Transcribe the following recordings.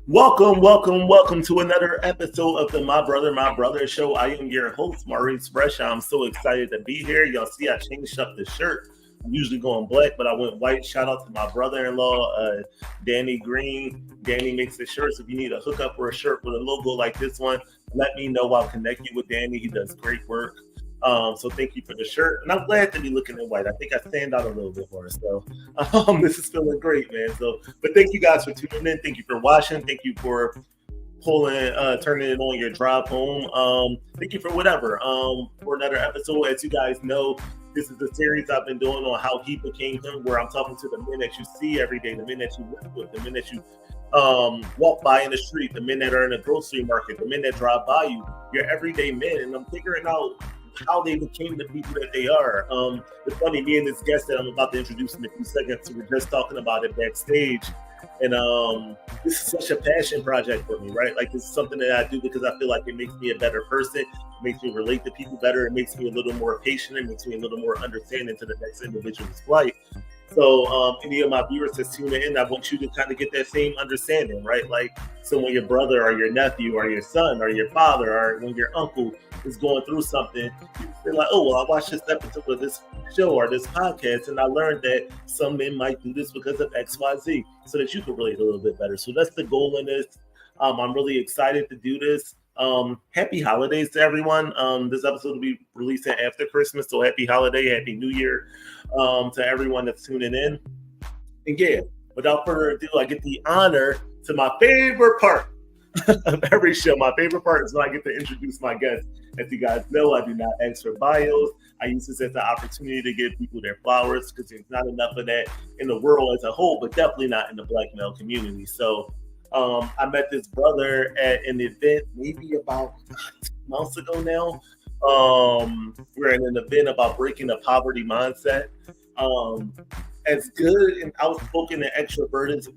Welcome to another episode of the My Brother Show. I am your host, Maurice Brescia. I'm so excited to be here. Y'all see I changed up the shirt. I'm usually going black, but I went white. Shout out to my brother-in-law, Danny Green. Danny makes the shirts. If you need a hookup or a shirt with a logo like this one, let me know. I'll connect you with Danny. He does great work. So thank you for the shirt. And I'm glad to be looking in white. I think I stand out a little bit more. So this is feeling great, man. But thank you guys for tuning in. Thank you for watching. Thank you for turning it on your drive home. Thank you for whatever. For another episode. As you guys know, this is a series I've been doing on how he became him, where I'm talking to the men that you see every day, the men that you work with, the men that you walk by in the street, the men that are in the grocery market, the men that drive by you, your everyday men. And I'm figuring out how they became the people that they are. It's funny, me and this guest that I'm about to introduce in a few seconds, we were just talking about it backstage. And this is such a passion project for me, right? Like, this is something that I do because I feel like it makes me a better person. It makes me relate to people better. It makes me a little more patient. It makes me a little more understanding to the next individual's plight. So any of my viewers that's tuning in, I want you to kind of get that same understanding, right? Like, so when your brother or your nephew or your son or your father or when your uncle is going through something, they're like, oh, well, I watched this episode of this show or this podcast, and I learned that some men might do this because of X, Y, Z, so that you can relate a little bit better. So that's the goal in this. I'm really excited to do this. Happy holidays to everyone. This episode will be releasing after Christmas, so happy holiday, happy New Year to everyone that's tuning in. And yeah, without further ado, I get the honor to my favorite part of every show. My favorite part is when I get to introduce my guests. As you guys know, I do not ask for bios. I use this as an opportunity to give people their flowers because there's not enough of that in the world as a whole, but definitely not in the Black male community. So I met this brother at an event maybe about 2 months ago now. We're at an event about breaking the poverty mindset. As good and outspoken and extroverted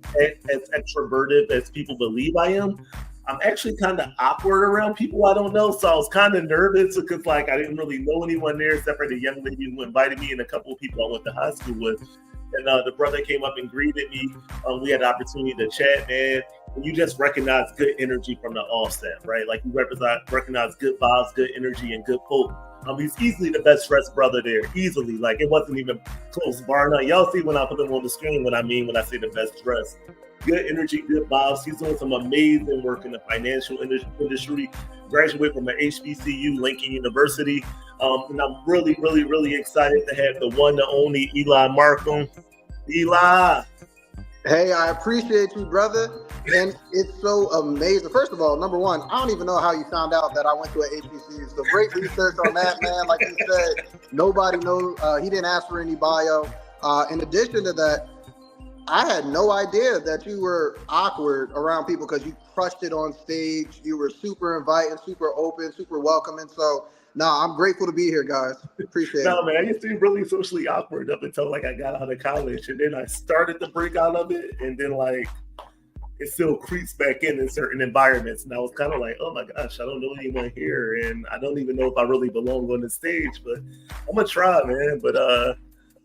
as people believe I am, I'm actually kind of awkward around people I don't know. So I was kind of nervous because, like, I didn't really know anyone there except for the young lady who invited me and a couple of people I went to high school with. And the brother came up and greeted me. We had the opportunity to chat, man. And you just recognize good energy from the offset, right? Like, you recognize good vibes, good energy, and good hope. He's easily the best dressed brother there, easily. Like, it wasn't even close, bar none. Y'all see when I put him on the screen what I mean when I say the best dressed. Good energy, good vibes. He's doing some amazing work in the financial industry. Graduated from an HBCU, Lincoln University. And I'm really, really, really excited to have the one, the only Eli Markham. Eli. Hey, I appreciate you, brother. And it's so amazing. First of all, number one, I don't even know how you found out that I went to an HBCU. So great research on that, man. Like you said, nobody knows. He didn't ask for any bio. In addition to that, I had no idea that you were awkward around people because you crushed it on stage. You were super inviting, super open, super welcoming. So, I'm grateful to be here, guys. Appreciate it. No, man, I used to be really socially awkward up until, like, I got out of college. And then I started to break out of it. And then, like, it still creeps back in certain environments. And I was kind of like, oh, my gosh, I don't know anyone here. And I don't even know if I really belong on the stage. But I'm going to try, man. But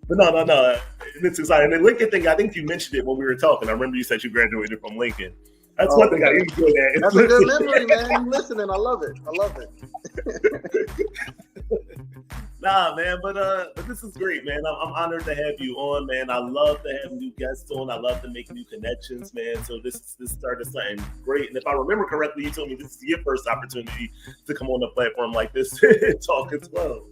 no. It's exciting. And the Lincoln thing, I think you mentioned it when we were talking. I remember you said you graduated from Lincoln. That's one thing I enjoy that. That's a good memory, man. I'm listening. I love it. Nah, man, but this is great, man. I'm honored to have you on, man. I love to have new guests on. I love to make new connections, man. So this started something great. And if I remember correctly, you told me this is your first opportunity to come on a platform like this and talk as well.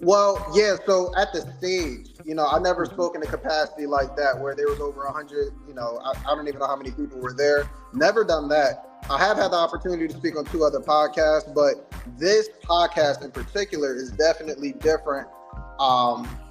Well, yeah, so at the stage, I never spoke in a capacity like that where there was over 100, I don't even know how many people were there. Never done that. I have had the opportunity to speak on 2 other podcasts, but this podcast in particular is definitely different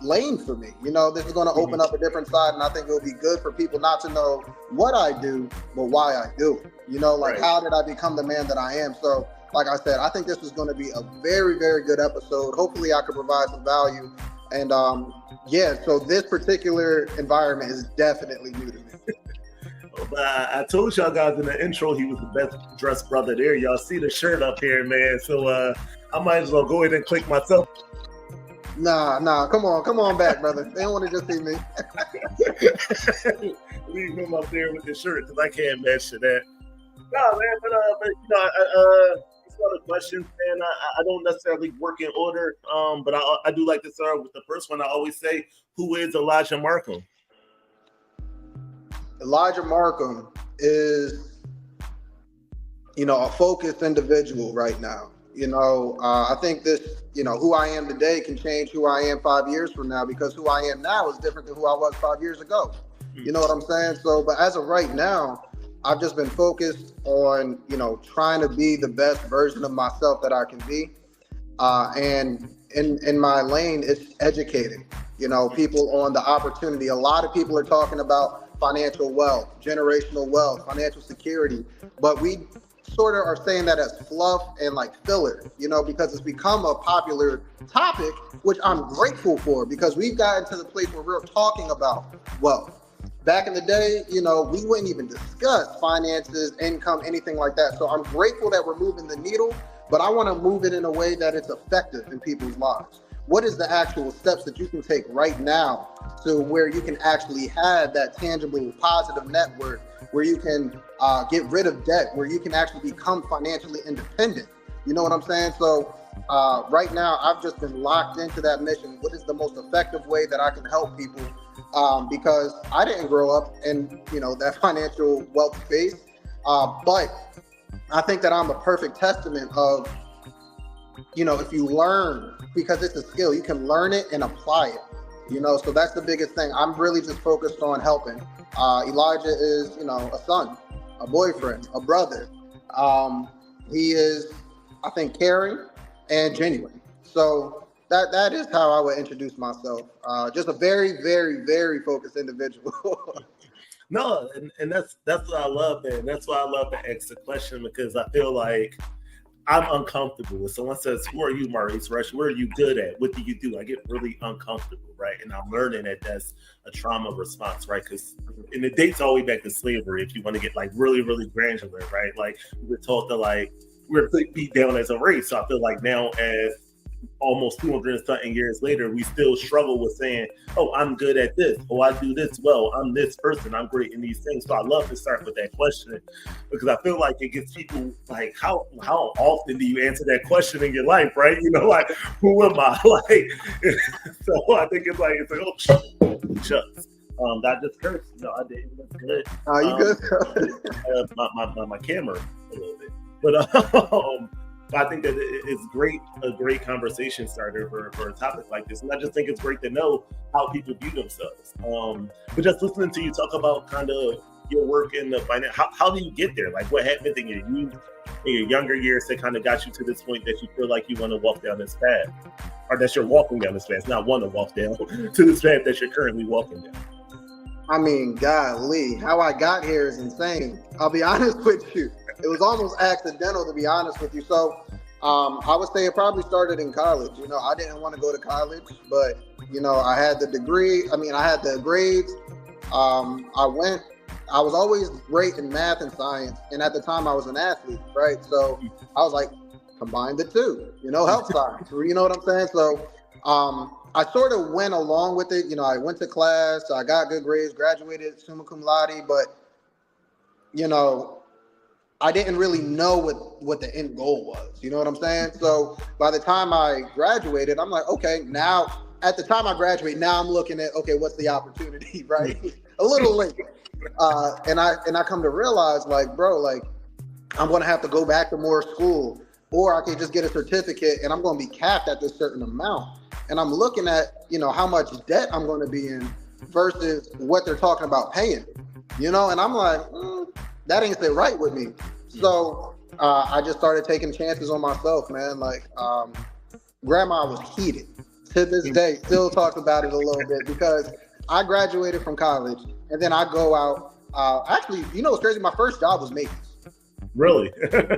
lane for me. This is going to open up a different side, and I think it'll be good for people not to know what I do, but why I do it. Right. How did I become the man that I am? So, like I said, I think this is going to be a very, very good episode. Hopefully I can provide some value. And so this particular environment is definitely new to me. I told y'all guys in the intro he was the best dressed brother there. Y'all see the shirt up here, man. So I might as well go ahead and click myself. Nah. Come on back, brother. They don't want to just see me. Leave him up there with the shirt because I can't match to that. No, man, but these other questions, man, I don't necessarily work in order. But I do like to start with the first one. I always say, who is Elijah Markham? Elijah Markham is, a focused individual right now. I think this, who I am today can change who I am 5 years from now, because who I am now is different than who I was 5 years ago. You know what I'm saying? So, but as of right now, I've just been focused on, trying to be the best version of myself that I can be. And in my lane, it's educating, people on the opportunity. A lot of people are talking about financial wealth, generational wealth, financial security, but we sort of are saying that as fluff and like filler, because it's become a popular topic, which I'm grateful for, because we've gotten to the place where we're talking about wealth. Back in the day, we wouldn't even discuss finances, income, anything like that. So I'm grateful that we're moving the needle, but I want to move it in a way that it's effective in people's lives. What is the actual steps that you can take right now to where you can actually have that tangible, positive net worth, where you can get rid of debt, where you can actually become financially independent? You know what I'm saying? So right now, I've just been locked into that mission. What is the most effective way that I can help people? Because I didn't grow up in, that financial wealth space. But I think that I'm a perfect testament of, if you learn, because it's a skill, you can learn it and apply it, so that's the biggest thing. I'm really just focused on helping. Eliejah is, a son, a boyfriend, a brother. He is, I think, caring and genuine. So that is how I would introduce myself. Just a very, very, very focused individual. No, and that's what I love, man. That's why I love to ask the question, because I feel like I'm uncomfortable. When someone says, "Who are you, Maurice Rush? What are you good at? What do you do?" I get really uncomfortable, right? And I'm learning that that's a trauma response, right? Because and it dates all the way back to slavery. If you want to get like really, really granular, right? Like we're taught to we're beat down as a race. So I feel like now, as almost 200 and something years later, we still struggle with saying, "Oh, I'm good at this. Oh, I do this well. I'm this person. I'm great in these things." So I love to start with that question, because I feel like it gets people like, how often do you answer that question in your life, right? Like, who am I? Like, so I think it's like, oh, shucks. That just cursed. No, I didn't. That's good. You good? My camera a little bit, but I think that it's a great conversation starter for a topic like this. And I just think it's great to know how people view themselves. But just listening to you talk about kind of your work in the finance, how do you get there? Like, what happened in your youth, in your younger years that kind of got you to this point that you feel like you want to walk down this path, or that you're walking down this path, not want to walk down to this path that you're currently walking down? I mean, golly, how I got here is insane. I'll be honest with you. It was almost accidental, to be honest with you. So I would say it probably started in college. I didn't want to go to college, but, I had the degree. I had the grades. I was always great in math and science. And at the time I was an athlete, right? So I was like, combine the two, health science, you know what I'm saying? So I sort of went along with it. I went to class, I got good grades, graduated summa cum laude, but, I didn't really know what the end goal was. You know what I'm saying? So by the time I graduated, I'm like, okay, now at the time I graduate, now I'm looking at, okay, what's the opportunity, right? A little late. And I come to realize, like, bro, like, I'm going to have to go back to more school, or I can just get a certificate and I'm going to be capped at this certain amount. And I'm looking at, how much debt I'm going to be in versus what they're talking about paying, and I'm like, that ain't sit right with me. So I just started taking chances on myself, man. Like, grandma was heated. To this day, still talks about it a little bit, because I graduated from college and then I go out. Actually, what's crazy? My first job was Macy's. Really?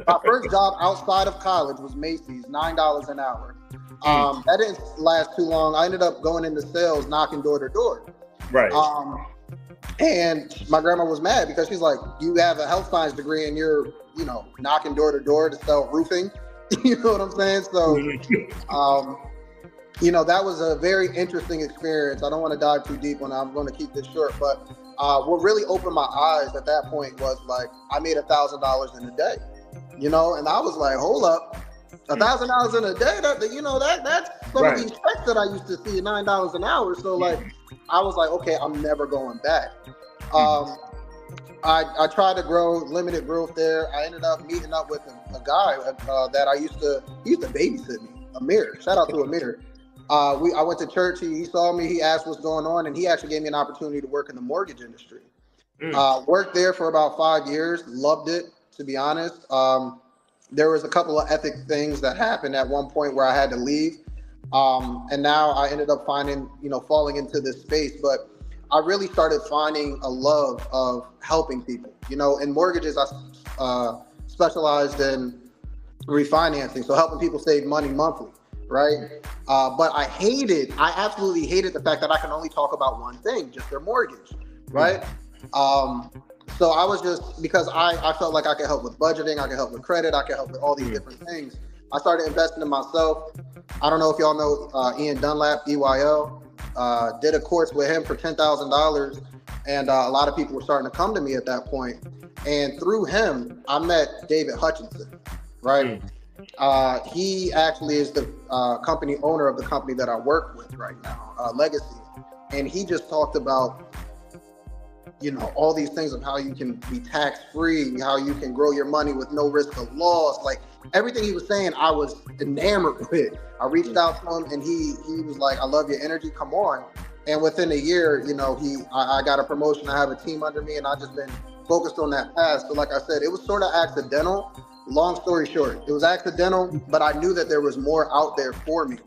My first job outside of college was Macy's, $9 an hour. That didn't last too long. I ended up going into sales, knocking door to door. Right. And my grandma was mad because she's like, you have a health science degree and you're, knocking door to door to sell roofing. You know what I'm saying? So That was a very interesting experience. I don't want to dive too deep on it. I'm going to keep this short, but what really opened my eyes at that point was like I made $1,000 in a day, and I was like, hold up, $1,000 in a day. That's some of these checks that I used to see $9 an hour. So like, I was like, okay, I'm never going back. I tried to grow limited growth there. I ended up meeting up with a guy that he used to babysit me, Amir. Shout out to Amir. I went to church. He saw me. He asked what's going on, and he actually gave me an opportunity to work in the mortgage industry. Worked there for about 5 years. Loved it, to be honest. There was a couple of ethic things that happened at one point where I had to leave, and now I ended up falling into this space. But I really started finding a love of helping people. In mortgages, I specialized in refinancing, so helping people save money monthly. Right. But I absolutely hated the fact that I can only talk about one thing, just their mortgage. Right. So I was because I felt like I could help with budgeting, I could help with credit, I could help with all these different things. I started investing in myself. I don't know if y'all know Ian Dunlap, EYL. Did a course with him for $10,000. And a lot of people were starting to come to me at that point. And through him, I met David Hutchinson. Right. He actually is the company owner of the company that I work with right now, Legacy. And he just talked about, all these things of how you can be tax-free, how you can grow your money with no risk of loss. Like everything he was saying, I was enamored with. I reached out to him and he was like, I love your energy, come on. And within a year, I got a promotion. I have a team under me and I've just been focused on that path. So like I said, it was sort of accidental. Long story short, it was accidental, but I knew that there was more out there for me.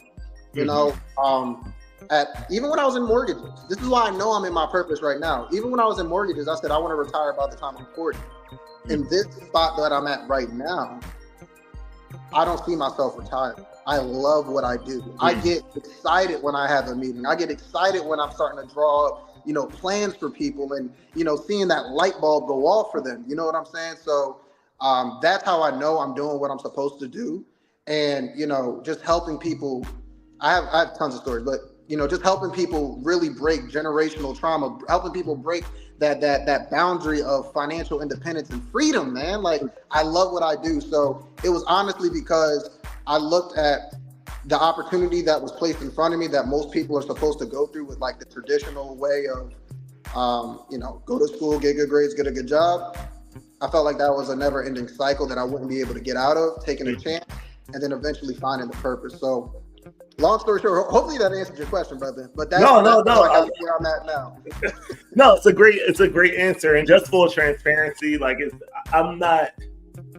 Even when I was in mortgages, this is why I know I'm in my purpose right now. Even when I was in mortgages, I said I want to retire by the time I'm 40. In this spot that I'm at right now, I don't see myself retiring. I love what I do. I get excited when I have a meeting. I get excited when I'm starting to draw up, plans for people and, seeing that light bulb go off for them. You know what I'm saying? So that's how I know I'm doing what I'm supposed to do. And, just helping people. I have tons of stories, but, just helping people really break generational trauma, helping people break that boundary of financial independence and freedom, man. Like, I love what I do. So it was honestly because I looked at the opportunity that was placed in front of me that most people are supposed to go through with like the traditional way of, go to school, get good grades, get a good job. I felt like that was a never-ending cycle that I wouldn't be able to get out of, taking a chance, and then eventually finding the purpose. So, long story short, hopefully that answered your question, brother. But that's no. Where I'm at now. No, it's a great answer, and just full transparency, I'm not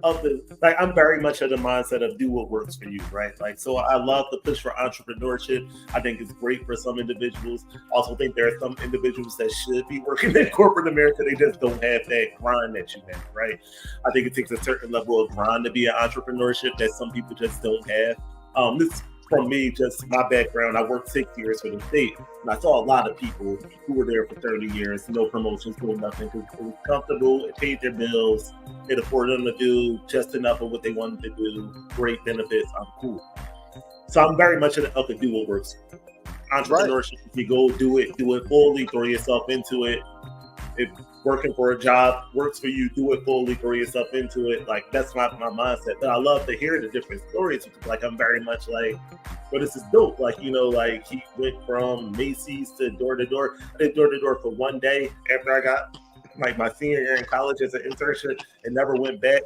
I'm very much of the mindset of do what works for you, right? Like, so I love the push for entrepreneurship. I think it's great for some individuals. Also think there are some individuals that should be working in corporate America. They just don't have that grind that you have, right? I think it takes a certain level of grind to be an entrepreneurship that some people just don't have. This from me, just my background, I worked 6 years for the state, and I saw a lot of people who were there for 30 years, no promotions, no nothing, because it was comfortable, it paid their bills, it afforded them to do just enough of what they wanted to do, great benefits, I'm cool. So I'm very much up to do what works. Entrepreneurship, right. If you go do it fully, throw yourself into it. If working for a job works for you, do it fully, throw yourself into it. Like, that's my mindset. But I love to hear the different stories. Like, I'm very much like, well, this is dope. Like, he went from Macy's to door to door. I did door to door for one day after I got like my senior year in college as an internship and never went back.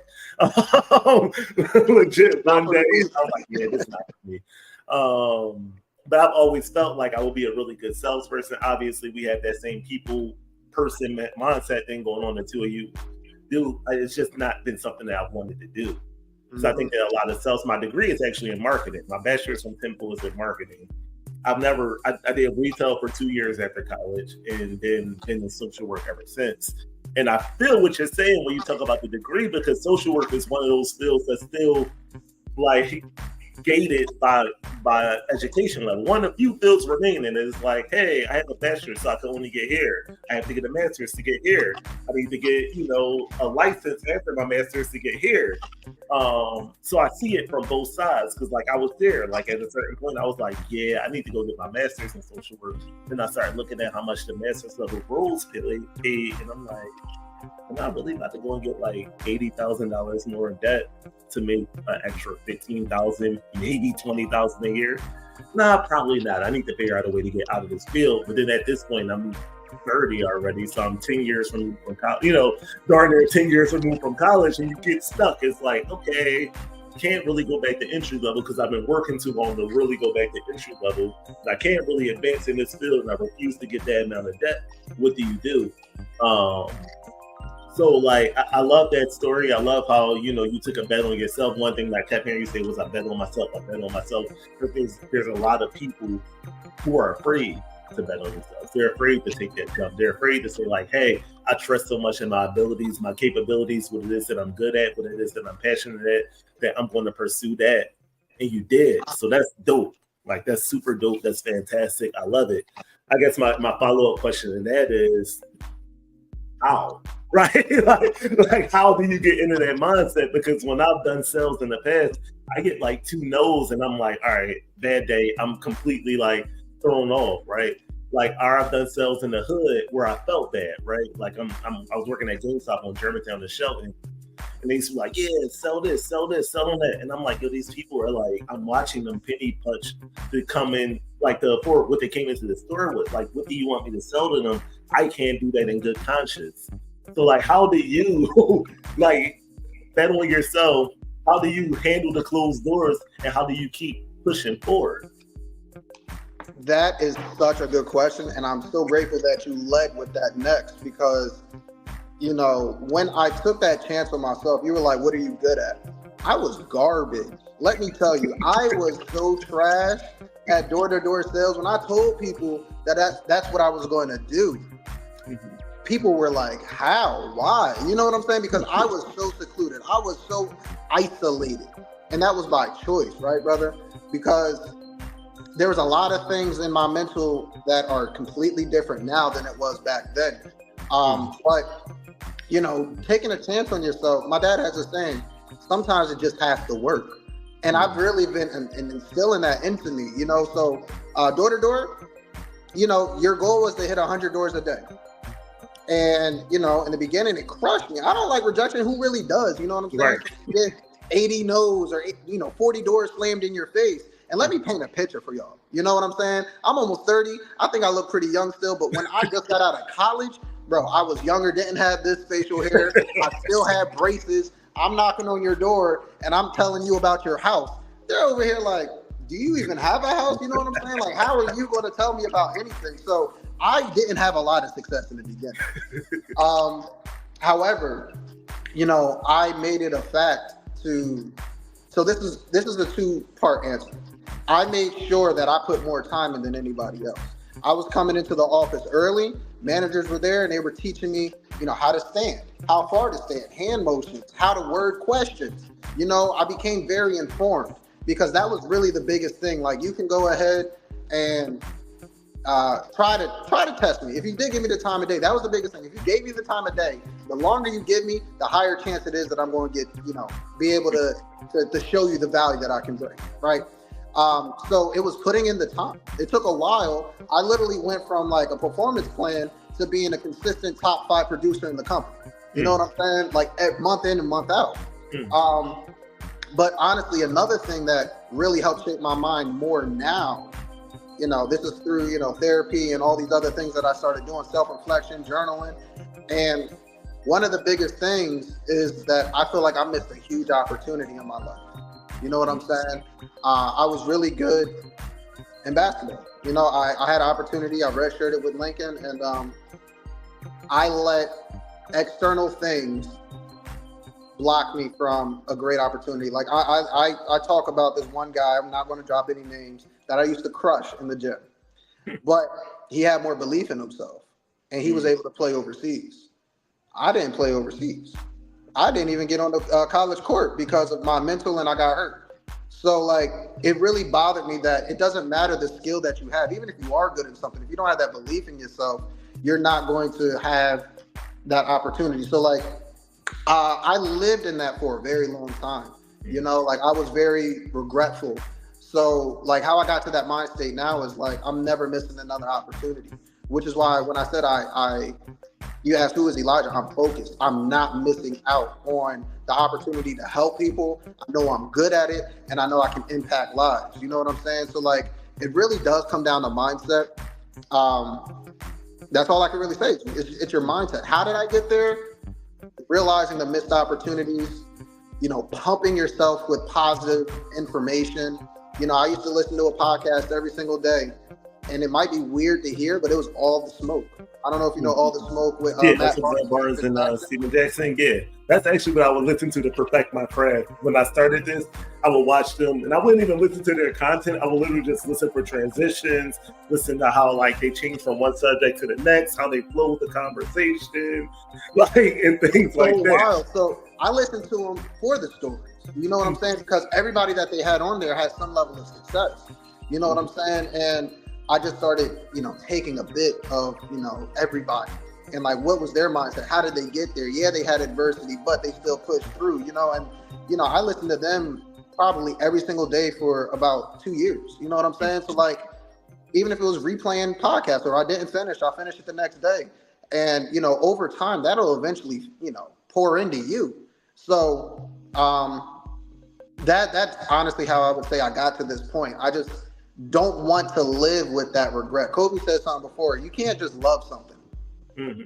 Legit one day. I was like, yeah, this is not for me. But I've always felt like I will be a really good salesperson. Obviously, we have that same person mindset thing going on the two of you do. It's just not been something that I've wanted to do. So I think that a lot of sales, my degree is actually in marketing. My bachelor's from Temple is in marketing. I did retail for 2 years after college and then been in social work ever since. And I feel what you're saying when you talk about the degree, because social work is one of those fields that's still like, gated by education level. One of few fields remaining is like, hey, I have a bachelor's, so I can only get here. I have to get a master's to get here. I need to get, a license after my master's to get here. So I see it from both sides because, like, I was there. Like, at a certain point, I was like, yeah, I need to go get my master's in social work. Then I started looking at how much the master's level roles paid, and I'm like, I'm not really about to go and get like $80,000 more in debt to make an extra $15,000, maybe $20,000 a year. Nah, probably not. I need to figure out a way to get out of this field. But then at this point, I'm 30 already, so I'm 10 years from college. Darn near 10 years removed from college, and you get stuck. It's like, okay, can't really go back to entry level because I've been working too long to really go back to entry level. And I can't really advance in this field, and I refuse to get that amount of debt. What do you do? So, like, I love that story. I love how, you took a bet on yourself. One thing that I kept hearing you say was, I bet on myself. I bet on myself. Because there's a lot of people who are afraid to bet on themselves. They're afraid to take that jump. They're afraid to say, like, hey, I trust so much in my abilities, my capabilities, what it is that I'm good at, what it is that I'm passionate at, that I'm going to pursue that. And you did. So that's dope. Like, that's super dope. That's fantastic. I love it. I guess my follow-up question to that is, how? Right? like how do you get into that mindset? Because when I've done sales in the past, I get like 2 no's and I'm like, all right, bad day. I'm completely like thrown off, right? Like, I've done sales in the hood where I felt bad, right? Like I was working at GameStop on Germantown and Shelton, and they used to be like, yeah, sell this, sell on that. And I'm like, yo, these people are like, I'm watching them penny punch to come in, like for what they came into the store with. Like, what do you want me to sell to them? I can't do that in good conscience. So, like, how do you, like, bet on yourself? How do you handle the closed doors? And how do you keep pushing forward? That is such a good question. And I'm so grateful that you led with that next because, when I took that chance on myself, you were like, what are you good at? I was garbage. Let me tell you, I was so trash at door-to-door sales. When I told people that's what I was going to do, people were like, how? Why? You know what I'm saying? Because I was so secluded. I was so isolated. And that was by choice, right, brother? Because there was a lot of things in my mental that are completely different now than it was back then. But, taking a chance on yourself, my dad has a saying, sometimes it just has to work. And I've really been instilling that into me, So door to door, your goal was to hit 100 doors a day. And, in the beginning, it crushed me. I don't like rejection. Who really does? You know what I'm saying? Right. You get 80 no's or, 40 doors slammed in your face. And let me paint a picture for y'all. You know what I'm saying? I'm almost 30. I think I look pretty young still. But when I just got out of college, bro, I was younger, didn't have this facial hair. I still had braces. I'm knocking on your door and I'm telling you about your house. They're over here like, do you even have a house? You know what I'm saying? Like, how are you going to tell me about anything? So I didn't have a lot of success in the beginning. However, I made it a fact to, so this is a 2-part answer. I made sure that I put more time in than anybody else. I was coming into the office early. Managers were there and they were teaching me, how to stand, how far to stand, hand motions, how to word questions. I became very informed because that was really the biggest thing. Like, you can go ahead and try to test me. If you did give me the time of day, that was the biggest thing. If you gave me the time of day, the longer you give me, the higher chance it is that I'm going to get, be able to show you the value that I can bring, right? So it was putting in the time. It took a while. I literally went from like a performance plan to being a consistent top 5 producer in the company. You know what I'm saying? Like month in and month out. But honestly, another thing that really helped shape my mind more now, this is through, therapy and all these other things that I started doing, self-reflection, journaling. And one of the biggest things is that I feel like I missed a huge opportunity in my life. You know what I'm saying? I was really good in basketball. I had an opportunity. I redshirted with Lincoln, and I let external things block me from a great opportunity. Like I talk about this one guy, I'm not going to drop any names, that I used to crush in the gym. But he had more belief in himself, and he was able to play overseas. I didn't play overseas. I didn't even get on the college court because of my mental, and I got hurt. So like it really bothered me that it doesn't matter the skill that you have, even if you are good at something, if you don't have that belief in yourself, you're not going to have that opportunity. So like I lived in that for a very long time. You know, like I was very regretful. So like how I got to that mind state now is like I'm never missing another opportunity, which is why when I said I you asked who is Elijah, I'm focused. I'm not missing out on the opportunity to help people. I know I'm good at it, and I know I can impact lives. You know what I'm saying? So like it really does come down to mindset. That's all I can really say. It's your mindset. How did I get there? Realizing the missed opportunities, you know, pumping yourself with positive information. You know, I used to listen to a podcast every single day, and it might be weird to hear, but it was All the Smoke. I don't know if you know All the Smoke with Matt Barnes and Stephen Jackson. Yeah, that's actually what I would listen to perfect my craft. When I started this, I would watch them, and I wouldn't even listen to their content. I would literally just listen for transitions, listen to how like they change from one subject to the next, how they flow the conversation, like and things like that. Wild. So I listened to them for the stories. You know what I'm saying? Because everybody that they had on there had some level of success. You know what I'm saying? And I just started, you know, taking a bit of, you know, everybody and like, what was their mindset? How did they get there? Yeah, they had adversity, but they still pushed through, you know, and, you know, I listened to them probably every single day for about 2 years. You know what I'm saying? So like, even if it was replaying podcasts or I didn't finish, I'll finish it the next day. And, you know, over time, that'll eventually, you know, pour into you. So that's honestly how I would say I got to this point. I just don't want to live with that regret. Kobe said something before. You can't just love something. Mm-hmm.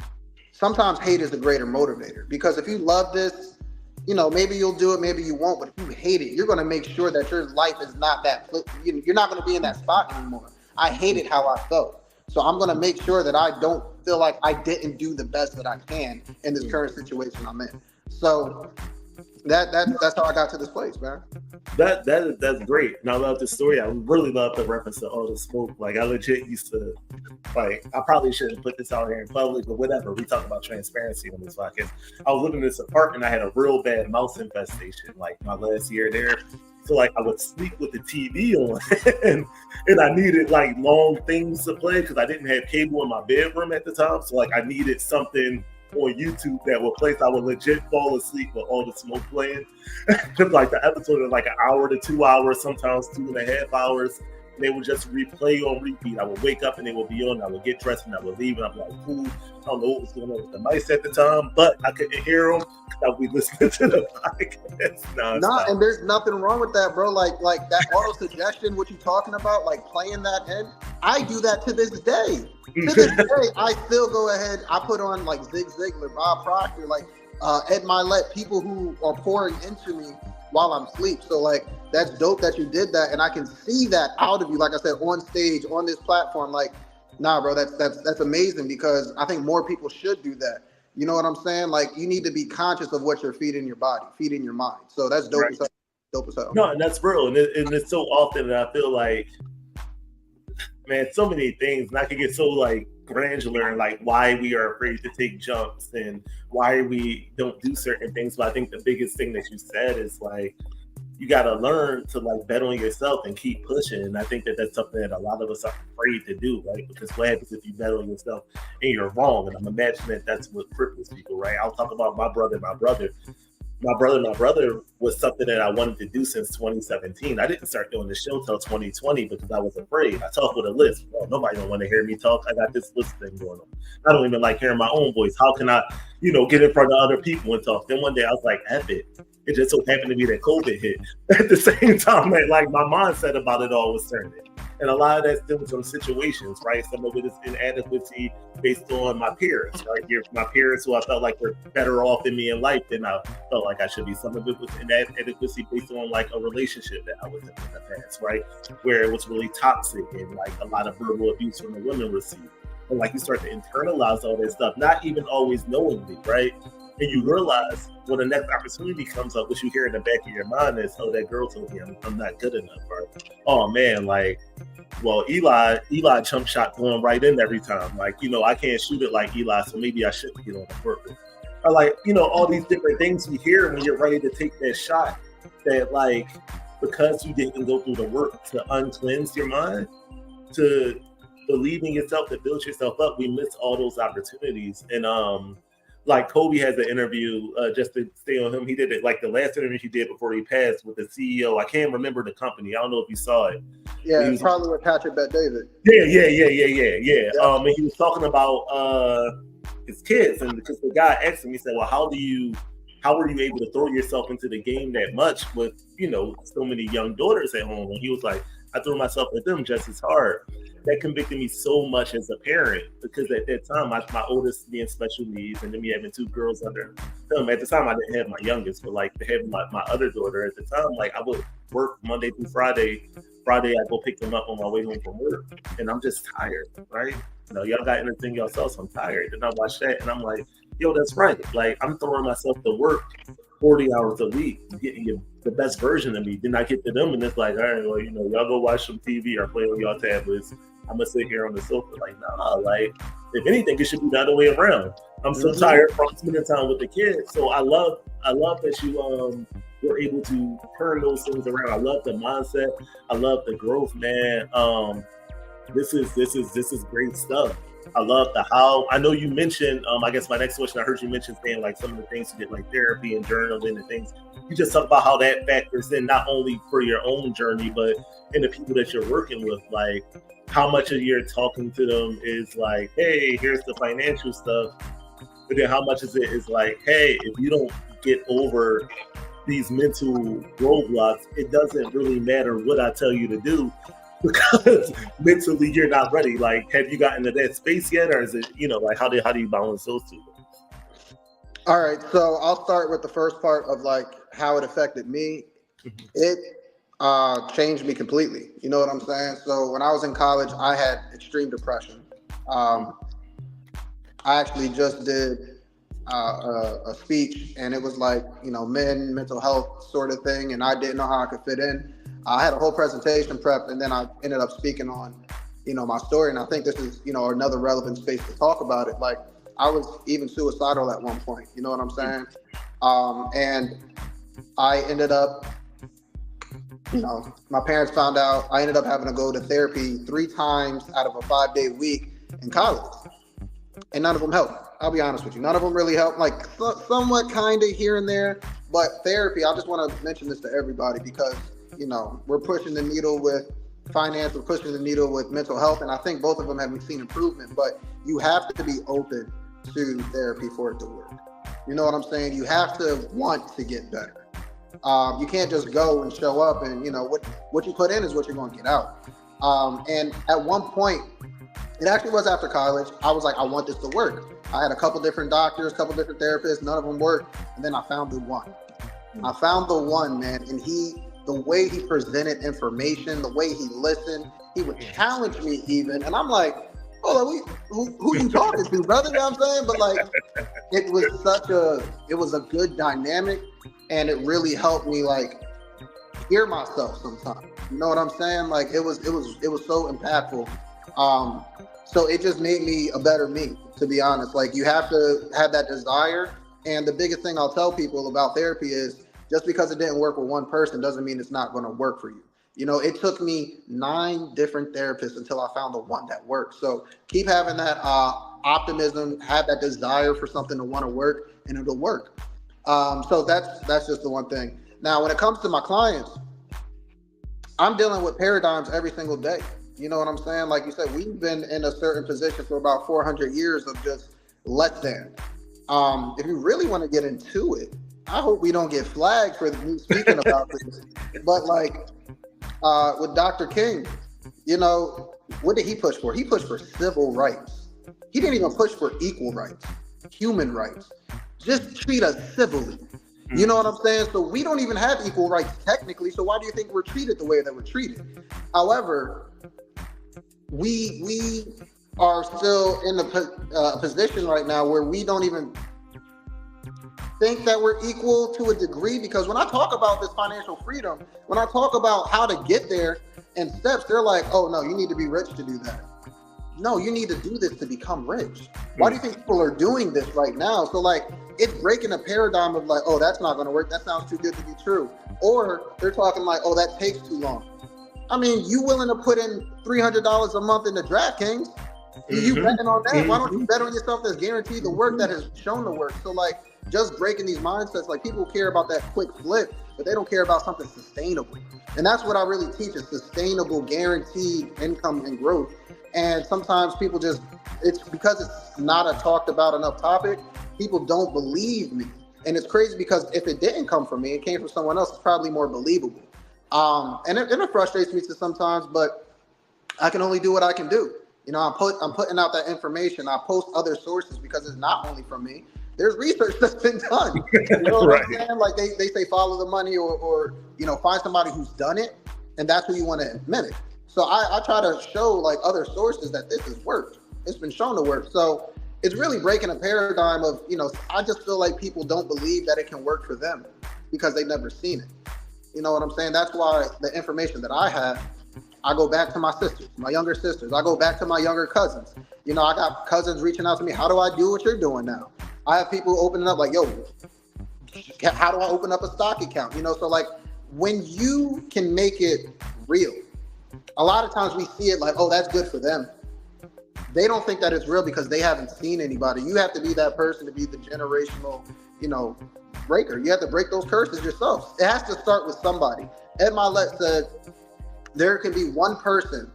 Sometimes hate is the greater motivator, because if you love this, you know, maybe you'll do it, maybe you won't, but if you hate it, you're going to make sure that your life is not that, you're not going to be in that spot anymore. I hated how I felt. So I'm going to make sure that I don't feel like I didn't do the best that I can in this current situation I'm in. So that's how I got to this place, man. That's great. And I love the story. I really love the reference to All the Smoke. Like I legit used to, like, I probably shouldn't put this out here in public, but whatever. We talk about transparency on this podcast. I was living in this apartment. I had a real bad mouse infestation, like my last year there. So like I would sleep with the TV on, and I needed like long things to play because I didn't have cable in my bedroom at the time. So like I needed something on YouTube that would place. I would legit fall asleep with All the Smoke playing. Like the episode is like an hour to 2 hours, sometimes 2.5 hours. And they would just replay on repeat. I would wake up and they would be on. I would get dressed and I would leave, and I'm like, cool. I don't know what was going on with the mice at the time, but I couldn't hear them because I would be listening to the podcast. Nah, and there's nothing wrong with that, bro. Like that auto suggestion, what you talking about, like playing that in. I do that to this day. To this day, I still go ahead. I put on like Zig Ziglar, Bob Proctor, like Ed Milet, people who are pouring into me while I'm asleep. So like that's dope that you did that, and I can see that out of you. Like I said, on stage, on this platform, like, nah, bro, that's amazing, because I think more people should do that. You know what I'm saying? Like you need to be conscious of what you're feeding your body, feeding your mind. So that's dope. Right. As hell. Dope as hell. No, and that's real, and it's so often that I feel like, man, so many things, and I can get so like granular and like why we are afraid to take jumps and why we don't do certain things. But I think the biggest thing that you said is like, you got to learn to like bet on yourself and keep pushing. And I think that that's something that a lot of us are afraid to do, right? Because what happens if you bet on yourself and you're wrong? And I'm imagining that that's what cripples people, right? I'll talk about my brother. My brother was something that I wanted to do since 2017. I didn't start doing the show till 2020 because I was afraid. I talk with a list. Well, nobody don't want to hear me talk. I got this list thing going on. I don't even like hearing my own voice. How can I, get in front of other people and talk? Then one day I was like, F it. It just so happened to be that COVID hit. At the same time, like my mindset about it all was turning. And a lot of that stems from situations, right? Some of it is inadequacy based on my peers, right? My peers who I felt like were better off than me in life than I felt like I should be. Some of it was inadequacy based on like a relationship that I was in the past, right? Where it was really toxic and like a lot of verbal abuse from the women received. And like you start to internalize all that stuff, not even always knowingly, right? And you realize when the next opportunity comes up, what you hear in the back of your mind is, oh, that girl told me I'm not good enough. Or, oh, man, like, well, Eli jump shot going right in every time. Like, I can't shoot it like Eli, so maybe I shouldn't get on the court. Or like, all these different things you hear when you're ready to take that shot that, like, because you didn't go through the work to uncleanse your mind, to believe in yourself, to build yourself up, we miss all those opportunities. And like Kobe has an interview, just to stay on him. He did it like the last interview he did before he passed with the CEO. I can't remember the company. I don't know if you saw it. Yeah, it's probably with Patrick Bet-David. Yeah. And he was talking about his kids, and because the guy asked him, he said, "Well, how were you able to throw yourself into the game that much with so many young daughters at home?" And he was like, "I threw myself at them just as hard." That convicted me so much as a parent, because at that time, my oldest being special needs, and then me having 2 girls under him. At the time, I didn't have my youngest, but like to have my other daughter at the time, like I would work Monday through Friday. Friday, I go pick them up on my way home from work, and I'm just tired, right? Y'all got anything yourself, so I'm tired. And I watch that, and I'm like, yo, that's right. Like, I'm throwing myself to work 40 hours a week, getting the best version of me. Then I get to them, and it's like, all right, well, y'all go watch some TV or play on y'all tablets. I'm gonna sit here on the sofa. Like, nah, like, if anything, it should be the other way around. I'm so tired from spending time with the kids. So I love that you were able to turn those things around. I love the mindset. I love the growth, man. This is great stuff. I love the how. I know you mentioned, I guess my next question, I heard you mention saying like some of the things you did, like therapy and journaling and things. You just talk about how that factors in not only for your own journey, but in the people that you're working with. Like, how much of your talking to them is like, hey, here's the financial stuff. But then how much of it is like, hey, if you don't get over these mental roadblocks, it doesn't really matter what I tell you to do, because mentally you're not ready. Like, have you gotten to that space yet, or is it, like how do you balance those two? All right, so I'll start with the first part of like how it affected me. It changed me completely. You know what I'm saying? So when I was in college, I had extreme depression. I actually just did a speech, and it was like, mental health sort of thing, and I didn't know how I could fit in. I had a whole presentation prepped, and then I ended up speaking on, my story. And I think this is, another relevant space to talk about it. Like, I was even suicidal at one point, you know what I'm saying? And I ended up, my parents found out. I ended up having to go to therapy 3 times out of a 5-day week in college. And none of them helped. I'll be honest with you. None of them really helped, like somewhat kind of here and there. But therapy, I just want to mention this to everybody, because, we're pushing the needle with finance, we're pushing the needle with mental health. And I think both of them have seen improvement, but you have to be open to therapy for it to work. You know what I'm saying? You have to want to get better. You can't just go and show up and, what you put in is what you're going to get out. And at one point, it actually was after college, I was like, I want this to work. I had a couple different doctors, couple different therapists, none of them worked. And then I found the one. I found the one, man. And the way he presented information, the way he listened, he would challenge me even. And I'm like, oh, who you talking to, brother? You know what I'm saying? But like, it was a good dynamic, and it really helped me like hear myself sometimes. You know what I'm saying? Like, it was so impactful. So it just made me a better me, to be honest. Like, you have to have that desire. And the biggest thing I'll tell people about therapy is, just because it didn't work with one person doesn't mean it's not going to work for you. It took me 9 different therapists until I found the one that worked. So keep having that optimism, have that desire for something to want to work, and it'll work. So that's just the one thing. Now, when it comes to my clients, I'm dealing with paradigms every single day. You know what I'm saying? Like you said, we've been in a certain position for about 400 years of just less than. If you really want to get into it, I hope we don't get flagged for me speaking about this. But like with Dr. King, what did he push for? He pushed for civil rights. He didn't even push for equal rights, human rights. Just treat us civilly. You know what I'm saying? So we don't even have equal rights technically. So why do you think we're treated the way that we're treated? However, we are still in a position right now where we don't even think that we're equal to a degree, because when I talk about this financial freedom, when I talk about how to get there and steps, they're like, oh no, you need to be rich to do that. no, you need to do this to become rich. Why do you think people are doing this right now? So like, it's breaking a paradigm of like, oh, that's not going to work. That sounds too good to be true. Or they're talking like, oh, that takes too long. I mean, you willing to put in $300 a month into DraftKings? You betting on that? Why don't you bet on yourself that's guaranteed the work that has shown the work? So like, just breaking these mindsets, like people care about that quick flip, but they don't care about something sustainable. And that's what I really teach, is sustainable, guaranteed income and growth. And sometimes people just, it's because it's not a talked about enough topic, people don't believe me. And it's crazy because if it didn't come from me, it came from someone else, it's probably more believable. And it frustrates me sometimes, but I can only do what I can do. You know, I'm putting out that information. I post other sources because it's not only from me. There's research that's been done. You know what I'm saying? Like they say follow the money or you know, find somebody who's done it, and that's who you want to mimic. So I try to show like other sources that this has worked. It's been shown to work. So it's really breaking a paradigm of, you know, I just feel like people don't believe that it can work for them because they've never seen it. You know what I'm saying? That's why the information that I have, I go back to my sisters, my younger sisters. I go back to my younger cousins. You know, I got cousins reaching out to me. How do I do what you're doing now? I have people opening up like, yo, how do I open up a stock account? You know, so like when you can make it real, a lot of times we see it like, oh, that's good for them. They don't think that it's real because they haven't seen anybody. You have to be that person to be the generational, you know, breaker. You have to break those curses yourself. It has to start with somebody. Ed Milet said, there can be one person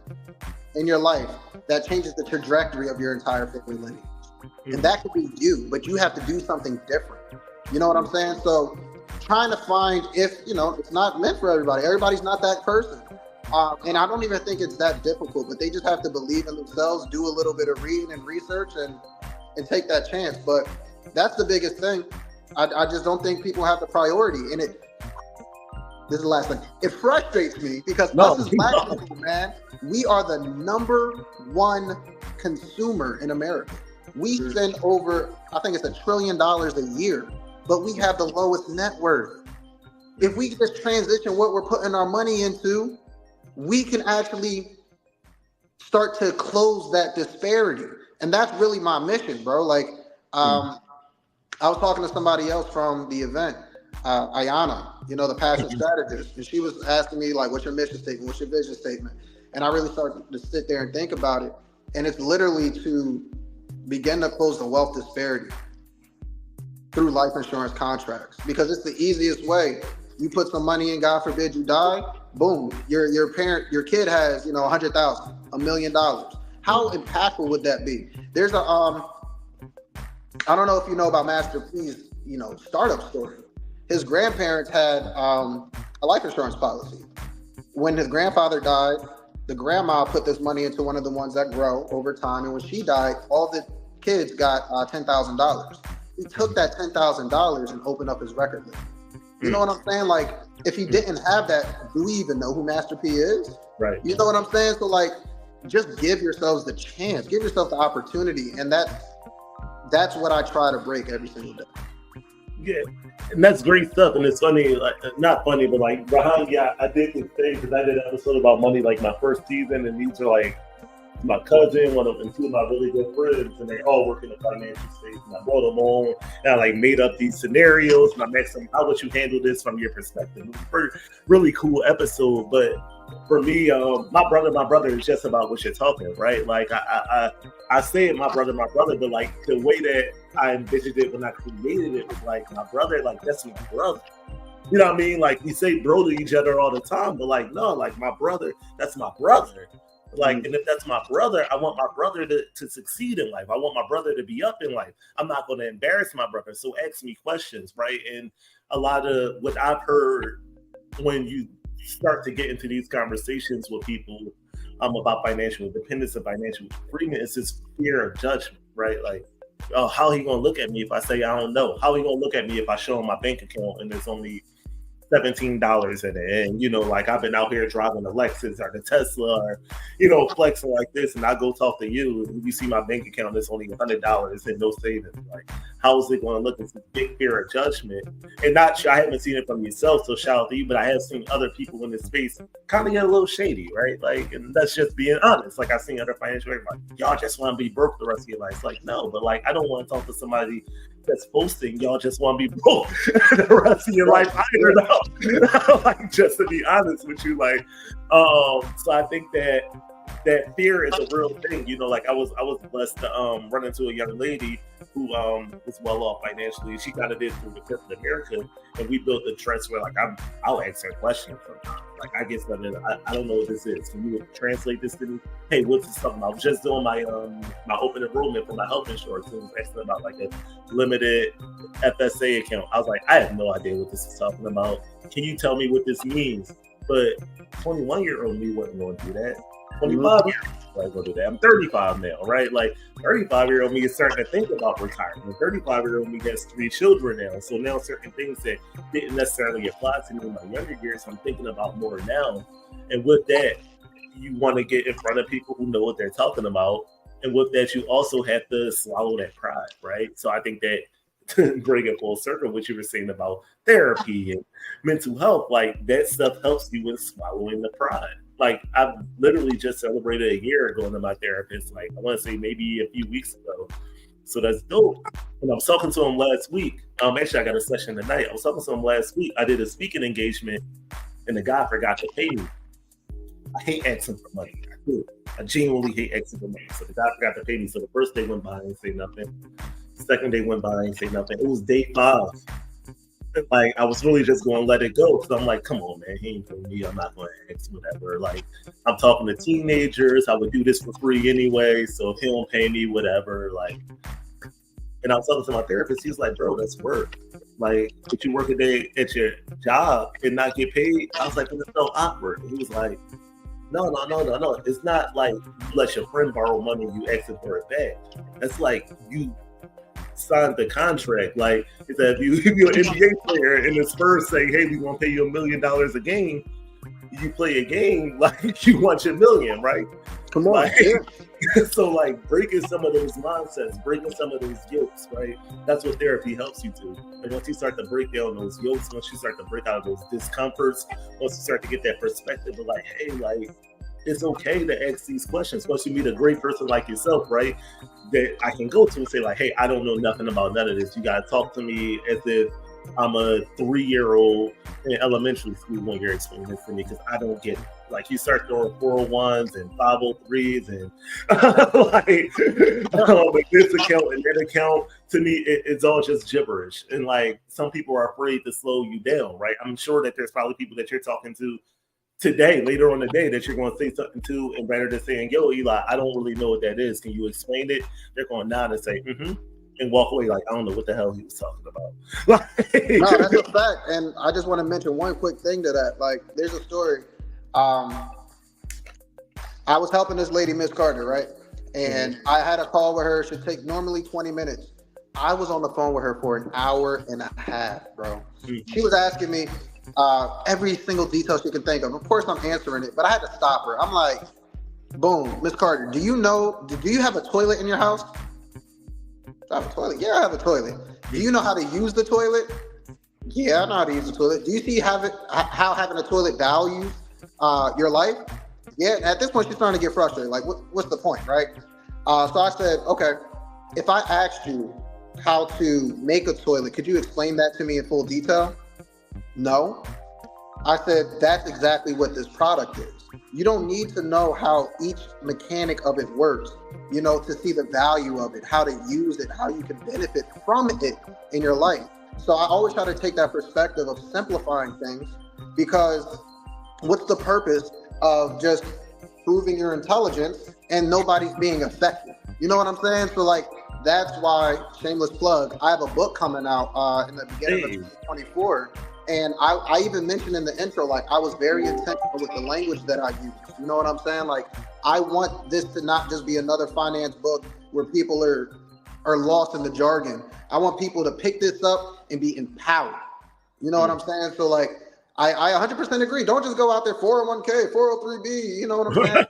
in your life that changes the trajectory of your entire family lineage. And that could be you, but you have to do something different. You know what I'm saying? So trying to find, if, you know, it's not meant for everybody. Everybody's not that person. And I don't even think it's that difficult, but they just have to believe in themselves, do a little bit of reading and research and take that chance. But that's the biggest thing. I just don't think people have the priority. And this is the last thing. It frustrates me because us as Black people, man, we are the #1 consumer in America. We spend over, I think it's $1 trillion a year, but we have the lowest net worth. If we just transition what we're putting our money into, we can actually start to close that disparity. And that's really my mission, bro. Like, I was talking to somebody else from the event, Ayana, you know, the passion strategist. And she was asking me, like, what's your mission statement? What's your vision statement? And I really started to sit there and think about it. And it's literally to begin to close the wealth disparity through life insurance contracts, because it's the easiest way. You put some money in, God forbid you die, boom, your kid has, you know, $100,000, $1 million. How impactful would that be? There's I don't know if you know about Master P's, you know, startup story. His grandparents had a life insurance policy. When his grandfather died, the grandma put this money into one of the ones that grow over time. And when she died, all the kids got $10,000. He took that $10,000 and opened up his record label. You know what I'm saying? Like, if he didn't have that, do we even know who Master P is? Right. You know what I'm saying? So like, just give yourselves the chance, give yourself the opportunity. And that's what I try to break every single day. Yeah, and that's great stuff. And it's funny, like, not funny, but like, Rahan, yeah, I did this thing because I did an episode about money, like my first season, and these are like my cousin, and two of my really good friends, and they all work in the financial space. And I brought them on, and I like made up these scenarios, and I asked them, how would you handle this from your perspective? It was a really cool episode, but for me, my brother is just about what you're talking, right? Like I say it, my brother, but like the way that I envisioned it when I created it was like my brother, like that's my brother. You know what I mean? Like we say bro to each other all the time, but like no, like my brother, that's my brother. Like, and if that's my brother, I want my brother to succeed in life. I want my brother to be up in life. I'm not going to embarrass my brother. So ask me questions, right? And a lot of what I've heard when you start to get into these conversations with people about financial independence and financial freedom, it's this fear of judgment, right? Like, oh, how he gonna look at me if I say I don't know? How he gonna look at me if I show him my bank account and there's only $17 in it. And, like I've been out here driving the Lexus or the Tesla or, flexing like this. And I go talk to you and you see my bank account is only $100 and no savings. Like, how is it going to look? It's a big fear of judgment. And I haven't seen it from yourself, so shout out to you, but I have seen other people in this space kind of get a little shady, right? Like, and that's just being honest. Like, I've seen other financial advisors, like, y'all just want to be broke the rest of your life. It's like, no, but like, I don't want to talk to somebody that's boasting y'all just want to be broke the rest of your life either, though. Like, just to be honest with you, like, so I think that fear is a real thing. Like I was blessed to run into a young lady who was well off financially. She kind of did through the corporate America, and we built a trust where like I'll ask her questions sometimes. Like I get something, I don't know what this is. Can you translate this to me? Hey, what's this something? I was just doing my open enrollment for my health insurance. It was asking about like a limited FSA account. I was like, I have no idea what this is talking about. Can you tell me what this means? But 21-year-old me wasn't going to do that. 25-year-old go do that. I'm 35 now, right? Like 35-year-old me is starting to think about retirement. 35-year-old me has 3 children now. So now certain things that didn't necessarily apply to me in my younger years, I'm thinking about more now. And with that, you want to get in front of people who know what they're talking about. And with that, you also have to swallow that pride, right? So I think that to bring it full circle, what you were saying about therapy and mental health, like that stuff helps you with swallowing the pride. Like I've literally just celebrated a year going to my therapist. Like I want to say maybe a few weeks ago. So that's dope. And I was talking to him last week. Actually, I got a session tonight. I was talking to him last week. I did a speaking engagement, and the guy forgot to pay me. I hate asking for money. I do. I genuinely hate asking for money. So the guy forgot to pay me. So the first day went by and say nothing. Second day went by and say nothing. It was day 5. Like I was really just going to let it go because I'm like, come on, man, he ain't paying me. I'm not going to ask whatever. Like I'm talking to teenagers. I would do this for free anyway. So if he don't pay me, whatever. Like, and I was talking to my therapist. He was like, bro, that's work. Like, if you work a day at your job and not get paid, I was like, it's so awkward. And he was like, no. It's not like you let your friend borrow money and you ask him for it back. That's like you signed the contract. Like it's that if you're an NBA player and the Spurs say, hey, we want to pay you $1 million a game, you play a game like you want your million, right? Come on. Like, so like breaking some of those mindsets, breaking some of those yokes, right? That's what therapy helps you to. And once you start to break down those yokes, once you start to break out of those discomforts, once you start to get that perspective of like, hey, like it's okay to ask these questions. Once you meet a great person like yourself, right, that I can go to and say like, hey, I don't know nothing about none of this. You gotta talk to me as if I'm a 3-year-old in elementary school when you're explaining this to me because I don't get it. Like you start throwing 401s and 503s and like this account and that account. To me, it's all just gibberish. And like some people are afraid to slow you down, right? I'm sure that there's probably people that you're talking to today, later on the day, that you're going to say something to, and rather than saying, yo, Eli, I don't really know what that is. Can you explain it? They're going to nod and say, and walk away like, I don't know what the hell he was talking about. No, that's a fact. And I just want to mention one quick thing to that. Like, there's a story. I was helping this lady, Miss Carter, right? And I had a call with her. It should take normally 20 minutes. I was on the phone with her for an hour and a half, bro. She was asking me every single detail she can think of. Of course, I'm answering it, but I had to stop her. I'm like, boom, Miss Carter, do you have a toilet in your house? I have a toilet. Yeah, I have a toilet. Do you know how to use the toilet? Yeah, I know how to use the toilet. Do you see how having a toilet values your life? Yeah, at this point, she's starting to get frustrated. Like, what's the point, right? So I said, okay, if I asked you how to make a toilet, could you explain that to me in full detail? No. I said, that's exactly what this product is. You don't need to know how each mechanic of it works, to see the value of it, how to use it, how you can benefit from it in your life. So I always try to take that perspective of simplifying things, because what's the purpose of just proving your intelligence and nobody's being effective? You know what I'm saying? So like, that's why, shameless plug, I have a book coming out in the beginning of 2024. And I even mentioned in the intro, like I was very intentional with the language that I use. You know what I'm saying? Like I want this to not just be another finance book where people are lost in the jargon. I want people to pick this up and be empowered. You know what I'm saying? So like I 100% agree. Don't just go out there 401k, 403b. You know what I'm saying?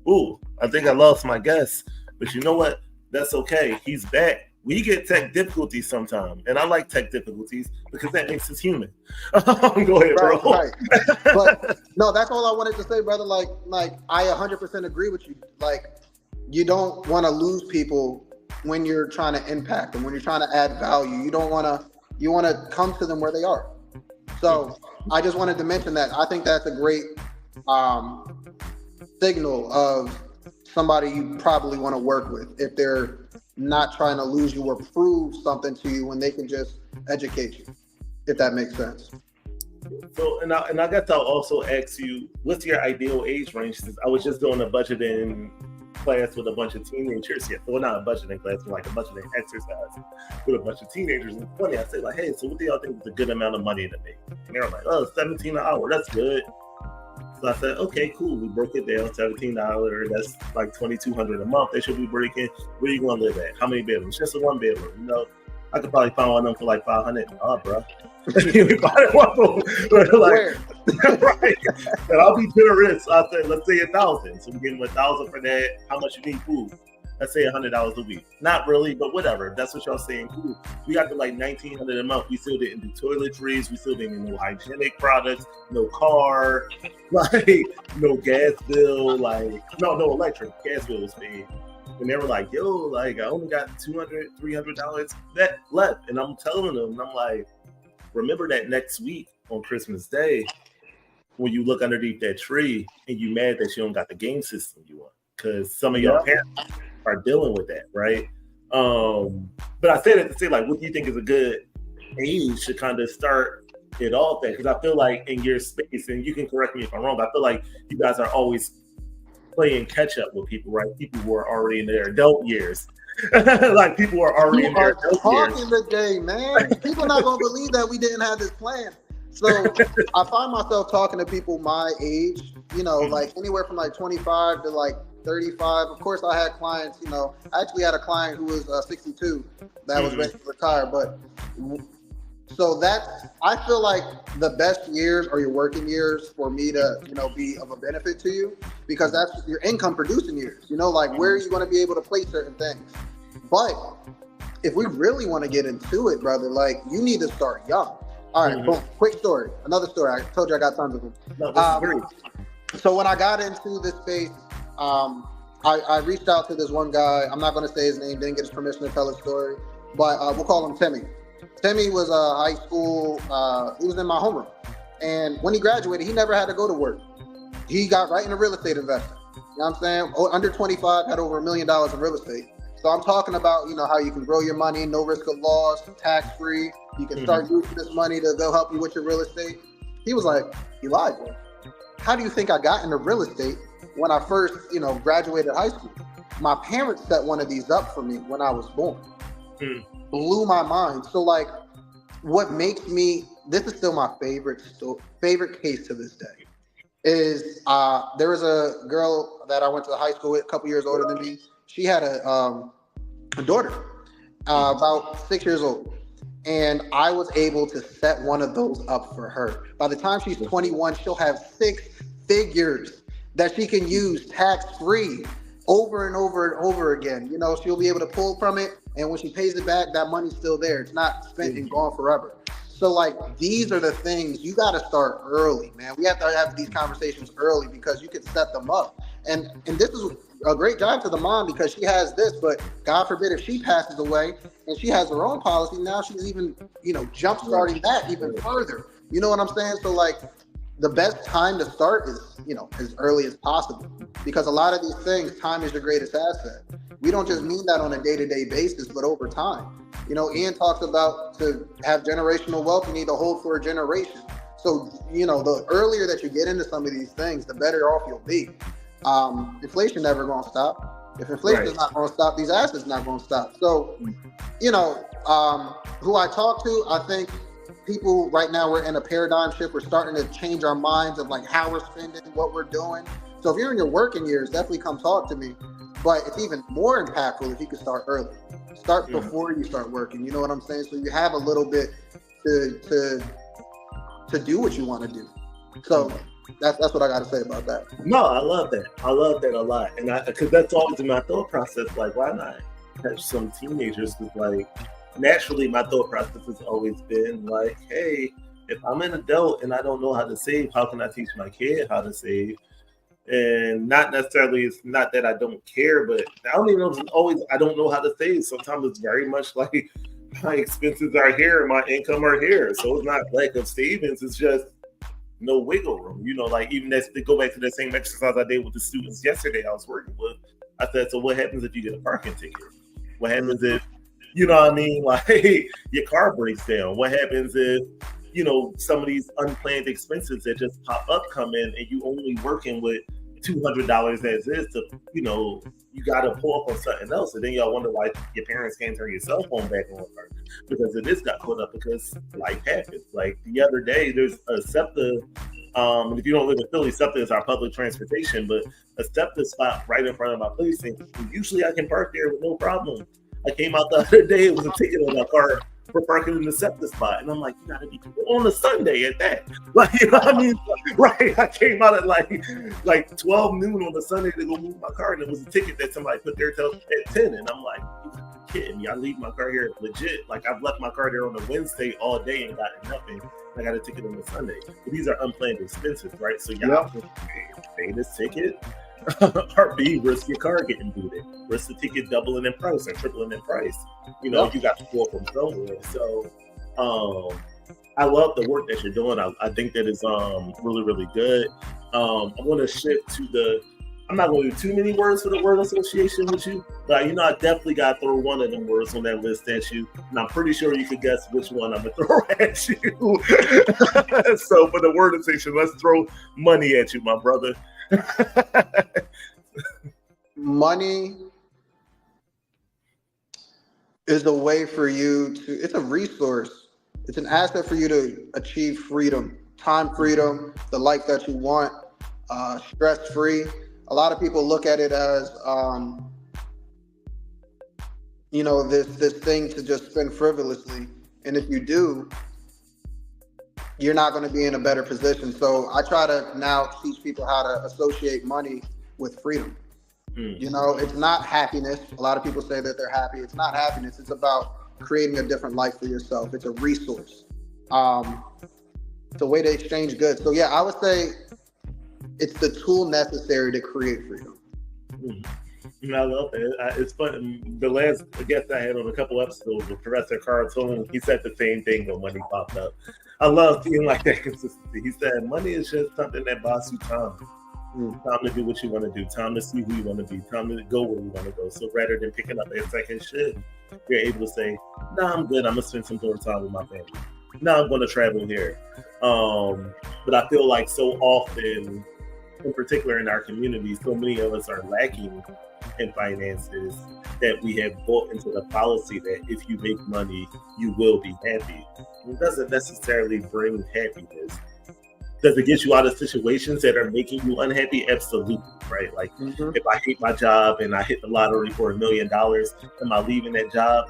Ooh, I think I lost my guess, but you know what? That's okay. He's back. We get tech difficulties sometimes, and I like tech difficulties because that makes us human. Go ahead, bro. Right. But no, that's all I wanted to say, brother. Like I 100% agree with you. Like, you don't want to lose people when you're trying to impact them, when you're trying to add value. You want to come to them where they are. So I just wanted to mention that. I think that's a great signal of somebody you probably want to work with if they're not trying to lose you or prove something to you when they can just educate you, if that makes sense. So, and I guess I'll also ask you, what's your ideal age range? Since I was just doing a budgeting class with a bunch of teenagers. Yeah, well, not a budgeting class, but like a budgeting exercise with a bunch of teenagers. And it's funny, I say like, hey, so what do y'all think is a good amount of money to make? And they're like, oh, $17 an hour, that's good. So I said, okay, cool. We broke it down, $17. That's like $2,200 a month. They should be breaking. Where you going to live at? How many bedrooms? Just a one bedroom. You know, I could probably find one of them for like $500. Oh, bro. Like, right. And I'll be generous. I said, let's say 1,000. So we give them 1,000 for that. How much you need food? Let's say $100 a week. Not really, but whatever. If that's what y'all saying, cool. We got to like $1,900 a month. We still didn't do toiletries. We still didn't do no hygienic products, no car, like no gas bill, like no electric. Gas bill was paid. And they were like, yo, like I only got $200, $300 that left. And I'm telling them, and I'm like, remember that next week on Christmas Day, when you look underneath that tree and you mad that you don't got the game system you want. Because some of y'all parents are dealing with that, right? But I said it to say, like, what do you think is a good age to kind of start it off at? Because I feel like in your space, and you can correct me if I'm wrong, but I feel like you guys are always playing catch up with people, right? People who are already in their adult years. Like people are already in their adult years. Talking today, man. People not gonna believe that we didn't have this plan. So I find myself talking to people my age, you know, like anywhere from like 25 to like 35. Of course, I had clients, you know, I actually had a client who was 62 that was ready to retire. But so I feel like the best years are your working years for me to, you know, be of a benefit to you, because that's your income producing years, you know, like where are you going to be able to place certain things. But if we really want to get into it, brother, like you need to start young. All right, boom, quick story. Another story. I told you I got tons of them. No, this is great. So when I got into this space, I reached out to this one guy. I'm not going to say his name, didn't get his permission to tell his story, but we'll call him Timmy. Timmy was high school. He was in my homeroom. And when he graduated, he never had to go to work. He got right into real estate investing. You know what I'm saying? Under 25, had over $1 million in real estate. So I'm talking about, you know, how you can grow your money, no risk of loss, tax-free. You can start using this money to go help you with your real estate. He was like, Elijah, how do you think I got into real estate when I first, you know, graduated high school? My parents set one of these up for me when I was born. Blew my mind. So like, what makes me, this is still my favorite case to this day, is there was a girl that I went to high school with, a couple years older than me. She had a daughter, about 6 years old. And I was able to set one of those up for her. By the time she's 21, she'll have 6 figures that she can use tax-free over and over and over again. You know, she'll be able to pull from it. And when she pays it back, that money's still there. It's not spent and gone forever. So like, these are the things you got to start early, man. We have to have these conversations early because you can set them up. And this is a great job to the mom because she has this, but God forbid if she passes away and she has her own policy, now she's even, you know, jump starting that even further. You know what I'm saying? So like, the best time to start is, you know, as early as possible, because a lot of these things, time is your greatest asset. We don't just mean that on a day-to-day basis, but over time. You know, Ian talks about to have generational wealth, you need to hold for a generation. So, you know, the earlier that you get into some of these things, the better off you'll be. Inflation never going to stop. If inflation is not going to stop, these assets not going to stop. So, you know, who I talk to, I think people right now, we're in a paradigm shift. We're starting to change our minds of like how we're spending, what we're doing. So if you're in your working years, definitely come talk to me. But it's even more impactful if you can start early. Start before you start working. You know what I'm saying? So you have a little bit to to do what you want to do. So that's what I got to say about that. No, I love that. I love that a lot, and because that's always in my thought process. Like, why not catch some teenagers? Because like naturally, my thought process has always been like, hey, if I'm an adult and I don't know how to save, how can I teach my kid how to save? And not necessarily, it's not that I don't care, but I don't even know if it's always I don't know how to save. Sometimes it's very much like my expenses are here and my income are here. So it's not lack of savings, it's just no wiggle room. You know, like even that's to go back to the same exercise I did with the students yesterday I was working with. I said, so what happens if you get a parking ticket? What happens if, you know what I mean? Like your car breaks down. What happens if, you know, some of these unplanned expenses that just pop up come in and you only working with $200 as is to, you know, you got to pull up on something else. And then y'all wonder why your parents can't turn your cell phone back on because it just got caught up because life happens. Like the other day, there's a SEPTA. If you don't live in Philly, SEPTA is our public transportation, but a SEPTA spot right in front of my place. And usually I can park there with no problem. I came out the other day, it was a ticket on my car for parking in the SEPTA spot. And I'm like, you gotta be on a Sunday at that. Like, you know what I mean? Right. I came out at like 12 noon on a Sunday to go move my car. And it was a ticket that somebody put there at 10. And I'm like, you're kidding me. I leave my car here legit. Like I've left my car there on a Wednesday all day and gotten nothing. I got a ticket on a Sunday. But these are unplanned expenses, right? So y'all pay this ticket. Or B, risk your car getting booted, risk the ticket doubling in price or tripling in price. You know, you got to pull from somewhere. So I love the work that you're doing. I think that is really, really good. I want to shift to I'm not going to do too many words for the word association with you, but you know, I definitely got to throw one of them words on that list at you. And I'm pretty sure you could guess which one I'm going to throw at you. So for the word association, let's throw money at you, my brother. Money is a way for you it's a resource. It's an asset for you to achieve freedom, time freedom, the life that you want, stress-free. A lot of people look at it as, you know, this thing to just spend frivolously. And if you do, you're not going to be in a better position. So I try to now teach people how to associate money with freedom. You know, it's not happiness. A lot of people say that they're happy. It's not happiness. It's about creating a different life for yourself. It's a resource. It's a way to exchange goods. So yeah, I would say it's the tool necessary to create freedom. I love it. It's fun. The last guest I had on a couple episodes with Professor Carlton, he said the same thing when money popped up. I love feeling like that consistency. He said, money is just something that buys you time. Time to do what you want to do. Time to see who you want to be. Time to go where you want to go. So rather than picking up a second shift, you're able to say, nah, I'm good. I'm going to spend some more time with my family. Nah, I'm going to travel here. But I feel like so often, in particular in our community, so many of us are lacking in finances that we have bought into the policy that if you make money, you will be happy. It doesn't necessarily bring happiness. Does it get you out of situations that are making you unhappy? Absolutely, right? Like if I hate my job and I hit the lottery for $1 million, am I leaving that job?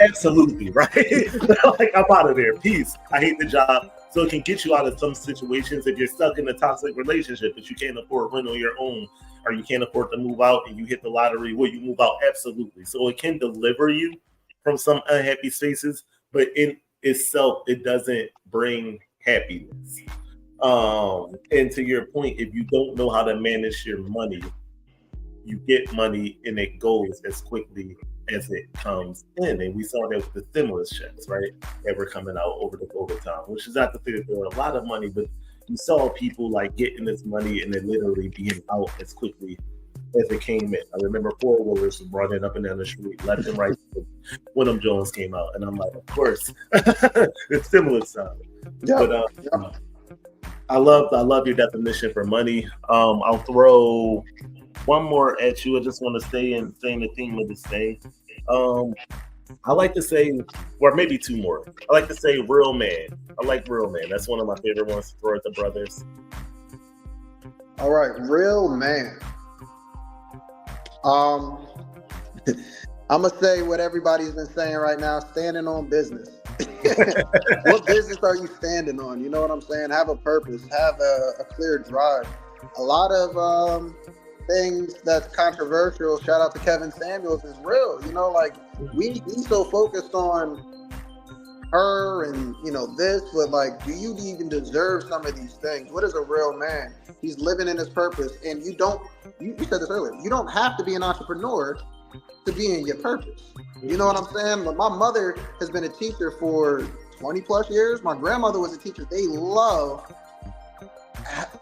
Absolutely, right? Like I'm out of there. Peace. I hate the job. So it can get you out of some situations if you're stuck in a toxic relationship that you can't afford rent on your own, or you can't afford to move out and you hit the lottery. Will you move out? Absolutely. So it can deliver you from some unhappy spaces, but in itself, it doesn't bring happiness. And to your point, if you don't know how to manage your money, you get money and it goes as quickly as it comes in. And we saw that with the stimulus checks, right? That were coming out over time, which is not to say that there were a lot of money, but you saw people like getting this money and then literally being out as quickly as it came in. I remember four-wheelers brought it up and down the street, left and right when them Jones came out. And I'm like, of course, it's stimulus time. Yeah. But I love your definition for money. I'll throw one more at you. I just want to stay in the theme of this thing. I like to say, or maybe two more. I like to say real man. I like real man. That's one of my favorite ones to throw at the brothers. All right, real man. I'm gonna say what everybody's been saying right now, standing on business. What business are you standing on? You know what I'm saying? Have a purpose, have a clear drive. A lot of things that's controversial, shout out to Kevin Samuels, is real. You know, like we so focused on her and this, but like, do you even deserve some of these things? What is a real man? He's living in his purpose, and you said this earlier, you don't have to be an entrepreneur to be in your purpose. You know what I'm saying? But my mother has been a teacher for 20 plus years. My grandmother was a teacher. They love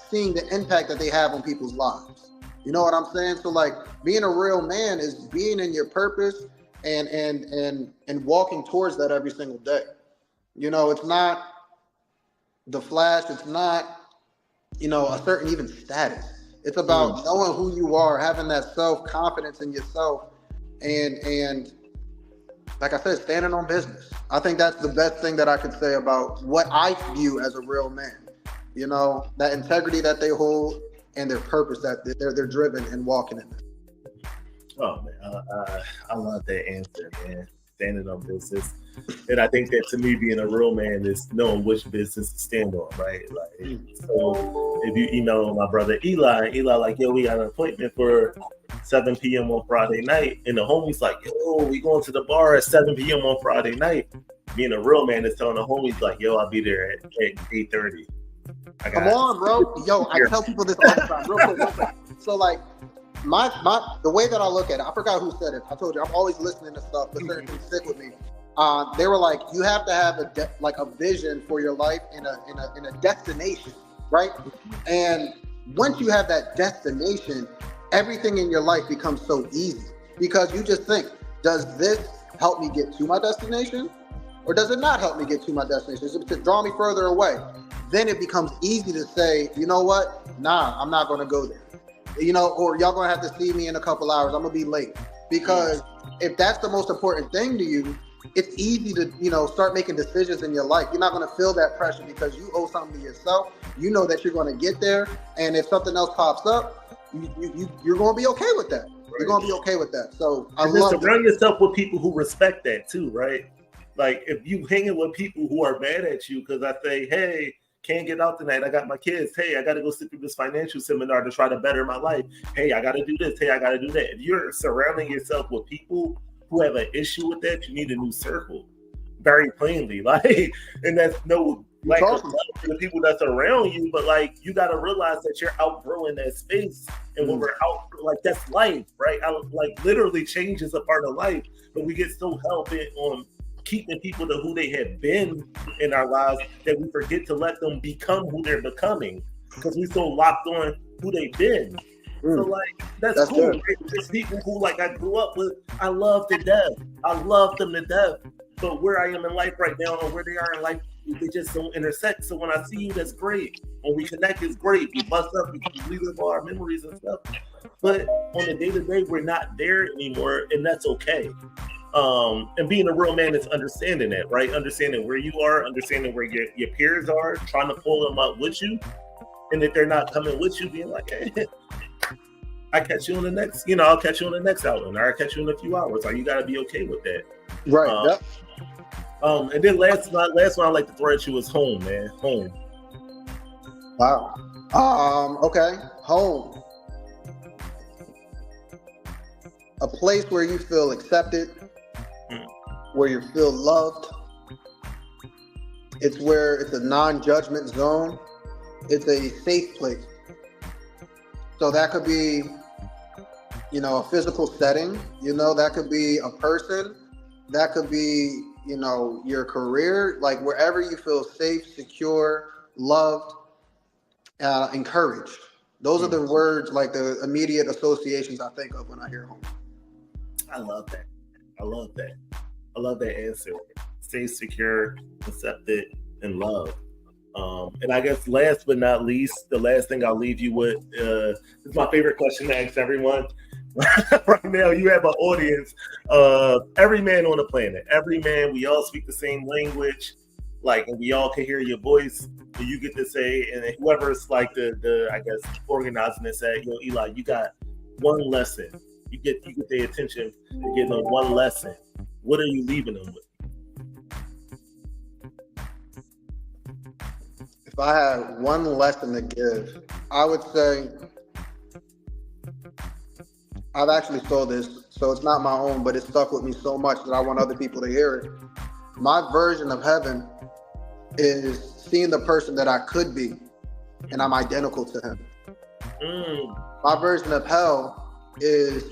seeing the impact that they have on people's lives. You know what I'm saying? So like, being a real man is being in your purpose and walking towards that every single day. You know, it's not the flash. It's not, a certain even status. It's about knowing who you are, having that self-confidence in yourself, and like I said, standing on business. I think that's the best thing that I could say about what I view as a real man. That integrity that they hold and their purpose that they're driven and walking in. Oh man, I love that answer, man. Standing on business, and I think that to me, being a real man is knowing which business to stand on, right? Like, so if you email my brother Eli like, yo, we got an appointment for 7 p.m. on Friday night, and the homie's like, yo, we going to the bar at 7 p.m. on Friday night. Being a real man is telling the homies like, yo, I'll be there at 8:30. Come on, bro. Yo, I tell people this all the time. Real quick. So like, the way that I look at it, I forgot who said it. I told you, I'm always listening to stuff, but certain things stick with me. They were like, you have to have a vision for your life and a destination, right? And once you have that destination, everything in your life becomes so easy, because you just think, does this help me get to my destination, or does it not help me get to my destination? Does it draw me further away? Then it becomes easy to say, you know what? Nah, I'm not going to go there. Or y'all going to have to see me in a couple hours. I'm going to be late. Because if that's the most important thing to you, it's easy to, start making decisions in your life. You're not going to feel that pressure because you owe something to yourself. You know that you're going to get there. And if something else pops up, you're going to be okay with that. Right. You're going to be okay with that. So I love surround yourself with people who respect that too, right? Like, if you hanging with people who are mad at you because I say, hey, can't get out tonight, I got my kids. Hey, I got to go sit through this financial seminar to try to better my life. Hey, I got to do this. Hey, I got to do that. If you're surrounding yourself with people who have an issue with that, you need a new circle. Very plainly, like, and that's no like the people that's around you, but like, you got to realize that you're outgrowing that space, and when we're out, like, that's life, right? Like, literally, change is a part of life, but we get so hell bent on keeping people to who they have been in our lives that we forget to let them become who they're becoming, because we're so locked on who they've been. So like, that's cool. Right? There's people who, like, I grew up with, I love to death. I love them to death. But where I am in life right now and where they are in life, they just don't intersect. So when I see you, that's great. When we connect, it's great. We bust up, we relive all our memories and stuff. But on the day-to-day, we're not there anymore, and that's okay. And being a real man is understanding that, right? Understanding where you are, understanding where your peers are, trying to pull them up with you. And if they're not coming with you, being like, hey, I catch you on the next, I'll catch you on the next outing, or I'll catch you in a few hours. Or you got to be okay with that. Right. Yep. And then last one I like to throw at you is home, man. Home. Wow. Okay. Home. A place where you feel accepted, where you feel loved. It's where it's a non-judgment zone. It's a safe place. So that could be, a physical setting, that could be a person, that could be, your career, like wherever you feel safe, secure, loved, encouraged. Those are the words, like the immediate associations I think of when I hear home. I love that. I love that answer. Safe, secure, accepted, and loved. And I guess last but not least, the last thing I'll leave you with is my favorite question to ask everyone. Right now, you have an audience of every man on the planet. Every man, we all speak the same language, like, and we all can hear your voice. So you get to say, and whoever's like the I guess organizing this, say, Eli, you got one lesson. You get their attention to give them one lesson. What are you leaving them with? If I had one lesson to give, I would say I've actually stole this, so it's not my own, but it stuck with me so much that I want other people to hear it. My version of heaven is seeing the person that I could be, and I'm identical to him. My version of hell is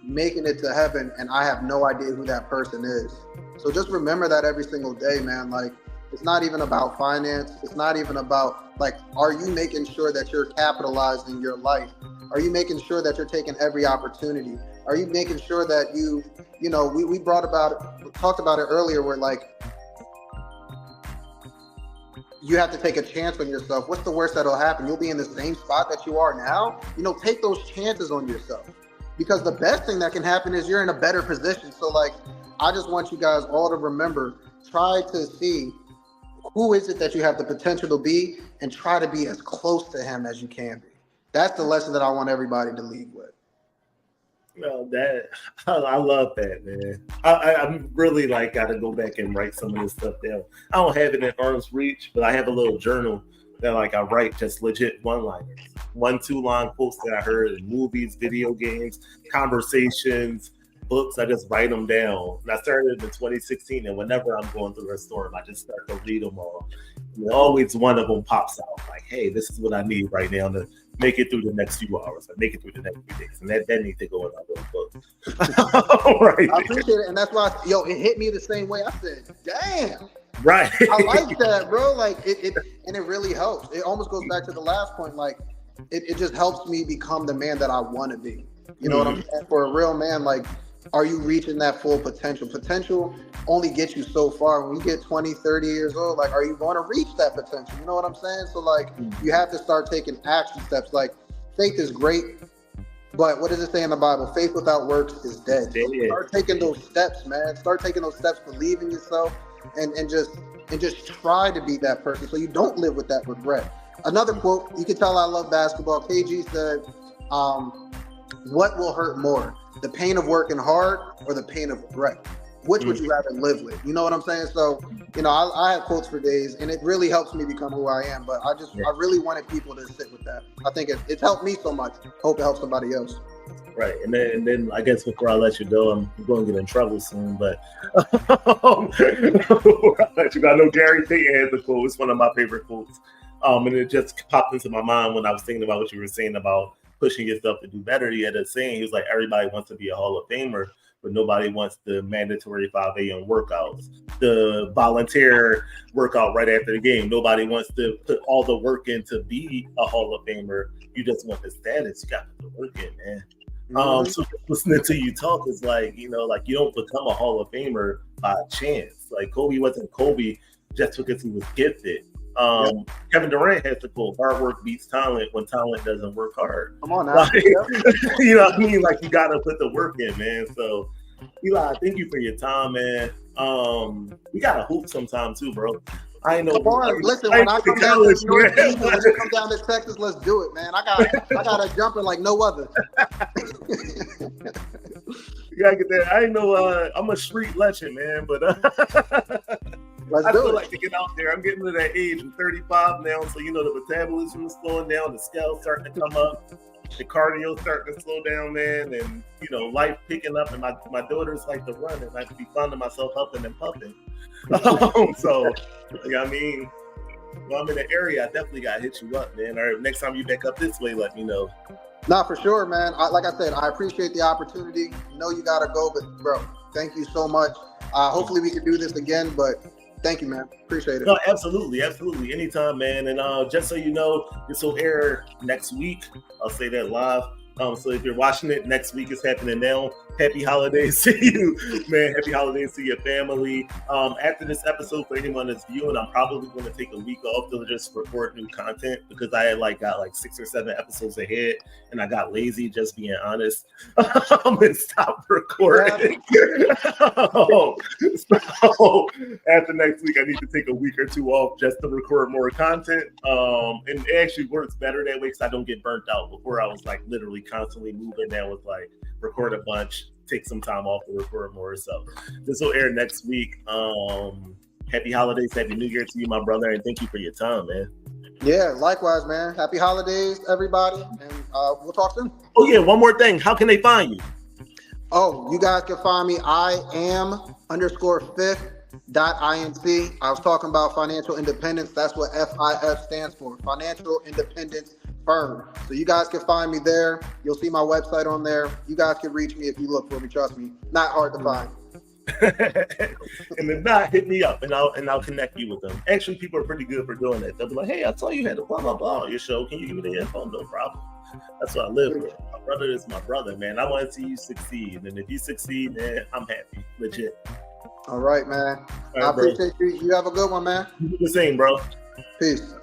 making it to heaven, and I have no idea who that person is. So just remember that every single day, man. Like, it's not even about finance. It's not even about, like, are you making sure that you're capitalizing your life? Are you making sure that you're taking every opportunity? Are you making sure that you know, we talked about it earlier, where like, you have to take a chance on yourself. What's the worst that'll happen? You'll be in the same spot that you are now. You know, take those chances on yourself, because the best thing that can happen is you're in a better position. So like, I just want you guys all to remember, try to see who is it that you have the potential to be, and try to be as close to him as you can be. That's the lesson that I want everybody to leave with. No, that I love that, man. I'm really like got to go back and write some of this stuff down. I don't have it in arm's reach, but I have a little journal that like I write just legit one-liners, 1-2 line quotes that I heard in movies, video games, conversations, books. I just write them down. And I started in 2016, and whenever I'm going through a storm, I just start to read them all. And always one of them pops out like, "Hey, this is what I need right now to make it through the next few hours, or make it through the next few days," and that needs to go in my little book. Right. I appreciate it, and that's why, it hit me the same way. I said, "Damn." Right. I like that, bro. Like it really helps. It almost goes back to the last point. Like it just helps me become the man that I want to be. You know what I'm saying? For a real man, like, are you reaching that full potential? Potential only gets you so far. When you get 20, 30 years old, like, are you going to reach that potential? You know what I'm saying? So like, you have to start taking action steps. Like, faith is great, but what does it say in the Bible? Faith without works is dead. So start taking those steps, man. Start taking those steps, believe in yourself, and just try to be that person, so you don't live with that regret. Another quote, you can tell I love basketball. KG said, "What will hurt more, the pain of working hard or the pain of regret? Which would you rather live with?" You know what I'm saying? So, I have quotes for days, and it really helps me become who I am. But I really wanted people to sit with that. I think it's helped me so much. Hope it helps somebody else. Right, and then I guess before I let you go, I'm going to get in trouble soon. But before I let you go, I know Gary Payton has a quote. It's one of my favorite quotes, and it just popped into my mind when I was thinking about what you were saying about pushing yourself to do better. He had a saying. He was like, "Everybody wants to be a Hall of Famer, but nobody wants the mandatory 5 a.m. workouts, the volunteer workout right after the game. Nobody wants to put all the work in to be a Hall of Famer. You just want the status. You got to put the work in, man." So listening to you talk is like, you don't become a Hall of Famer by chance. Like, Kobe wasn't Kobe just because he was gifted. Kevin Durant has the quote, "Hard work beats talent when talent doesn't work hard." Come on now. Like, you know what I mean? Like, you got to put the work in, man. So, Eli, thank you for your time, man. We got to hoop sometime too, bro. I know. Come on, listen, when I come down to Northeast, when you come down to Texas, let's do it, man. I got a jumper like no other. You gotta get that. I know. I'm a street legend, man, but I feel like to get out there. I'm getting to that age. I'm 35 now, so the metabolism is slowing down. The scale's starting to come up. The cardio starting to slow down, man, and life picking up. And my daughters like to run, and I can be finding myself huffing and puffing. So, when I'm in the area, I definitely gotta hit you up, man. All right, next time you back up this way, let me know. Nah, for sure, man. Like I said, I appreciate the opportunity. You gotta go, but bro, thank you so much. Hopefully we can do this again, but thank you, man. Appreciate it. No, absolutely. Anytime, man. And just so you know, this will air next week. I'll say that live. So if you're watching it, next week is happening now. Happy holidays to you, man. Happy holidays to your family. After this episode, for anyone that's viewing, I'm probably going to take a week off to just record new content because I had got 6 or 7 episodes ahead, and I got lazy, just being honest. I'm going to stop recording. So after next week, I need to take a week or 2 off just to record more content. And it actually works better that way because I don't get burnt out. Before I was literally constantly moving. Now with record a bunch, take some time off to record more. So this will air next week. Happy holidays, happy New Year to you, my brother, and thank you for your time, man. Yeah, likewise, man. Happy holidays, everybody, and we'll talk soon. Oh yeah, one more thing. How can they find you? Oh, you guys can find me. I am _fifth.inc. I was talking about financial independence. That's what FIF stands for. Financial Independence Firm. So you guys can find me there. You'll see my website on there. You guys can reach me if you look for me. Trust me, not hard to find. And if not, hit me up and I'll connect you with them. Actually, people are pretty good for doing that. They'll be like, hey, I saw you had a blah blah blah on your show. Can you give me the info? No problem. That's what I live for. My brother is my brother, man. I want to see you succeed. And if you succeed, man, I'm happy. Legit. All right, man. All right, I appreciate you. You have a good one, man. You do the same, bro. Peace.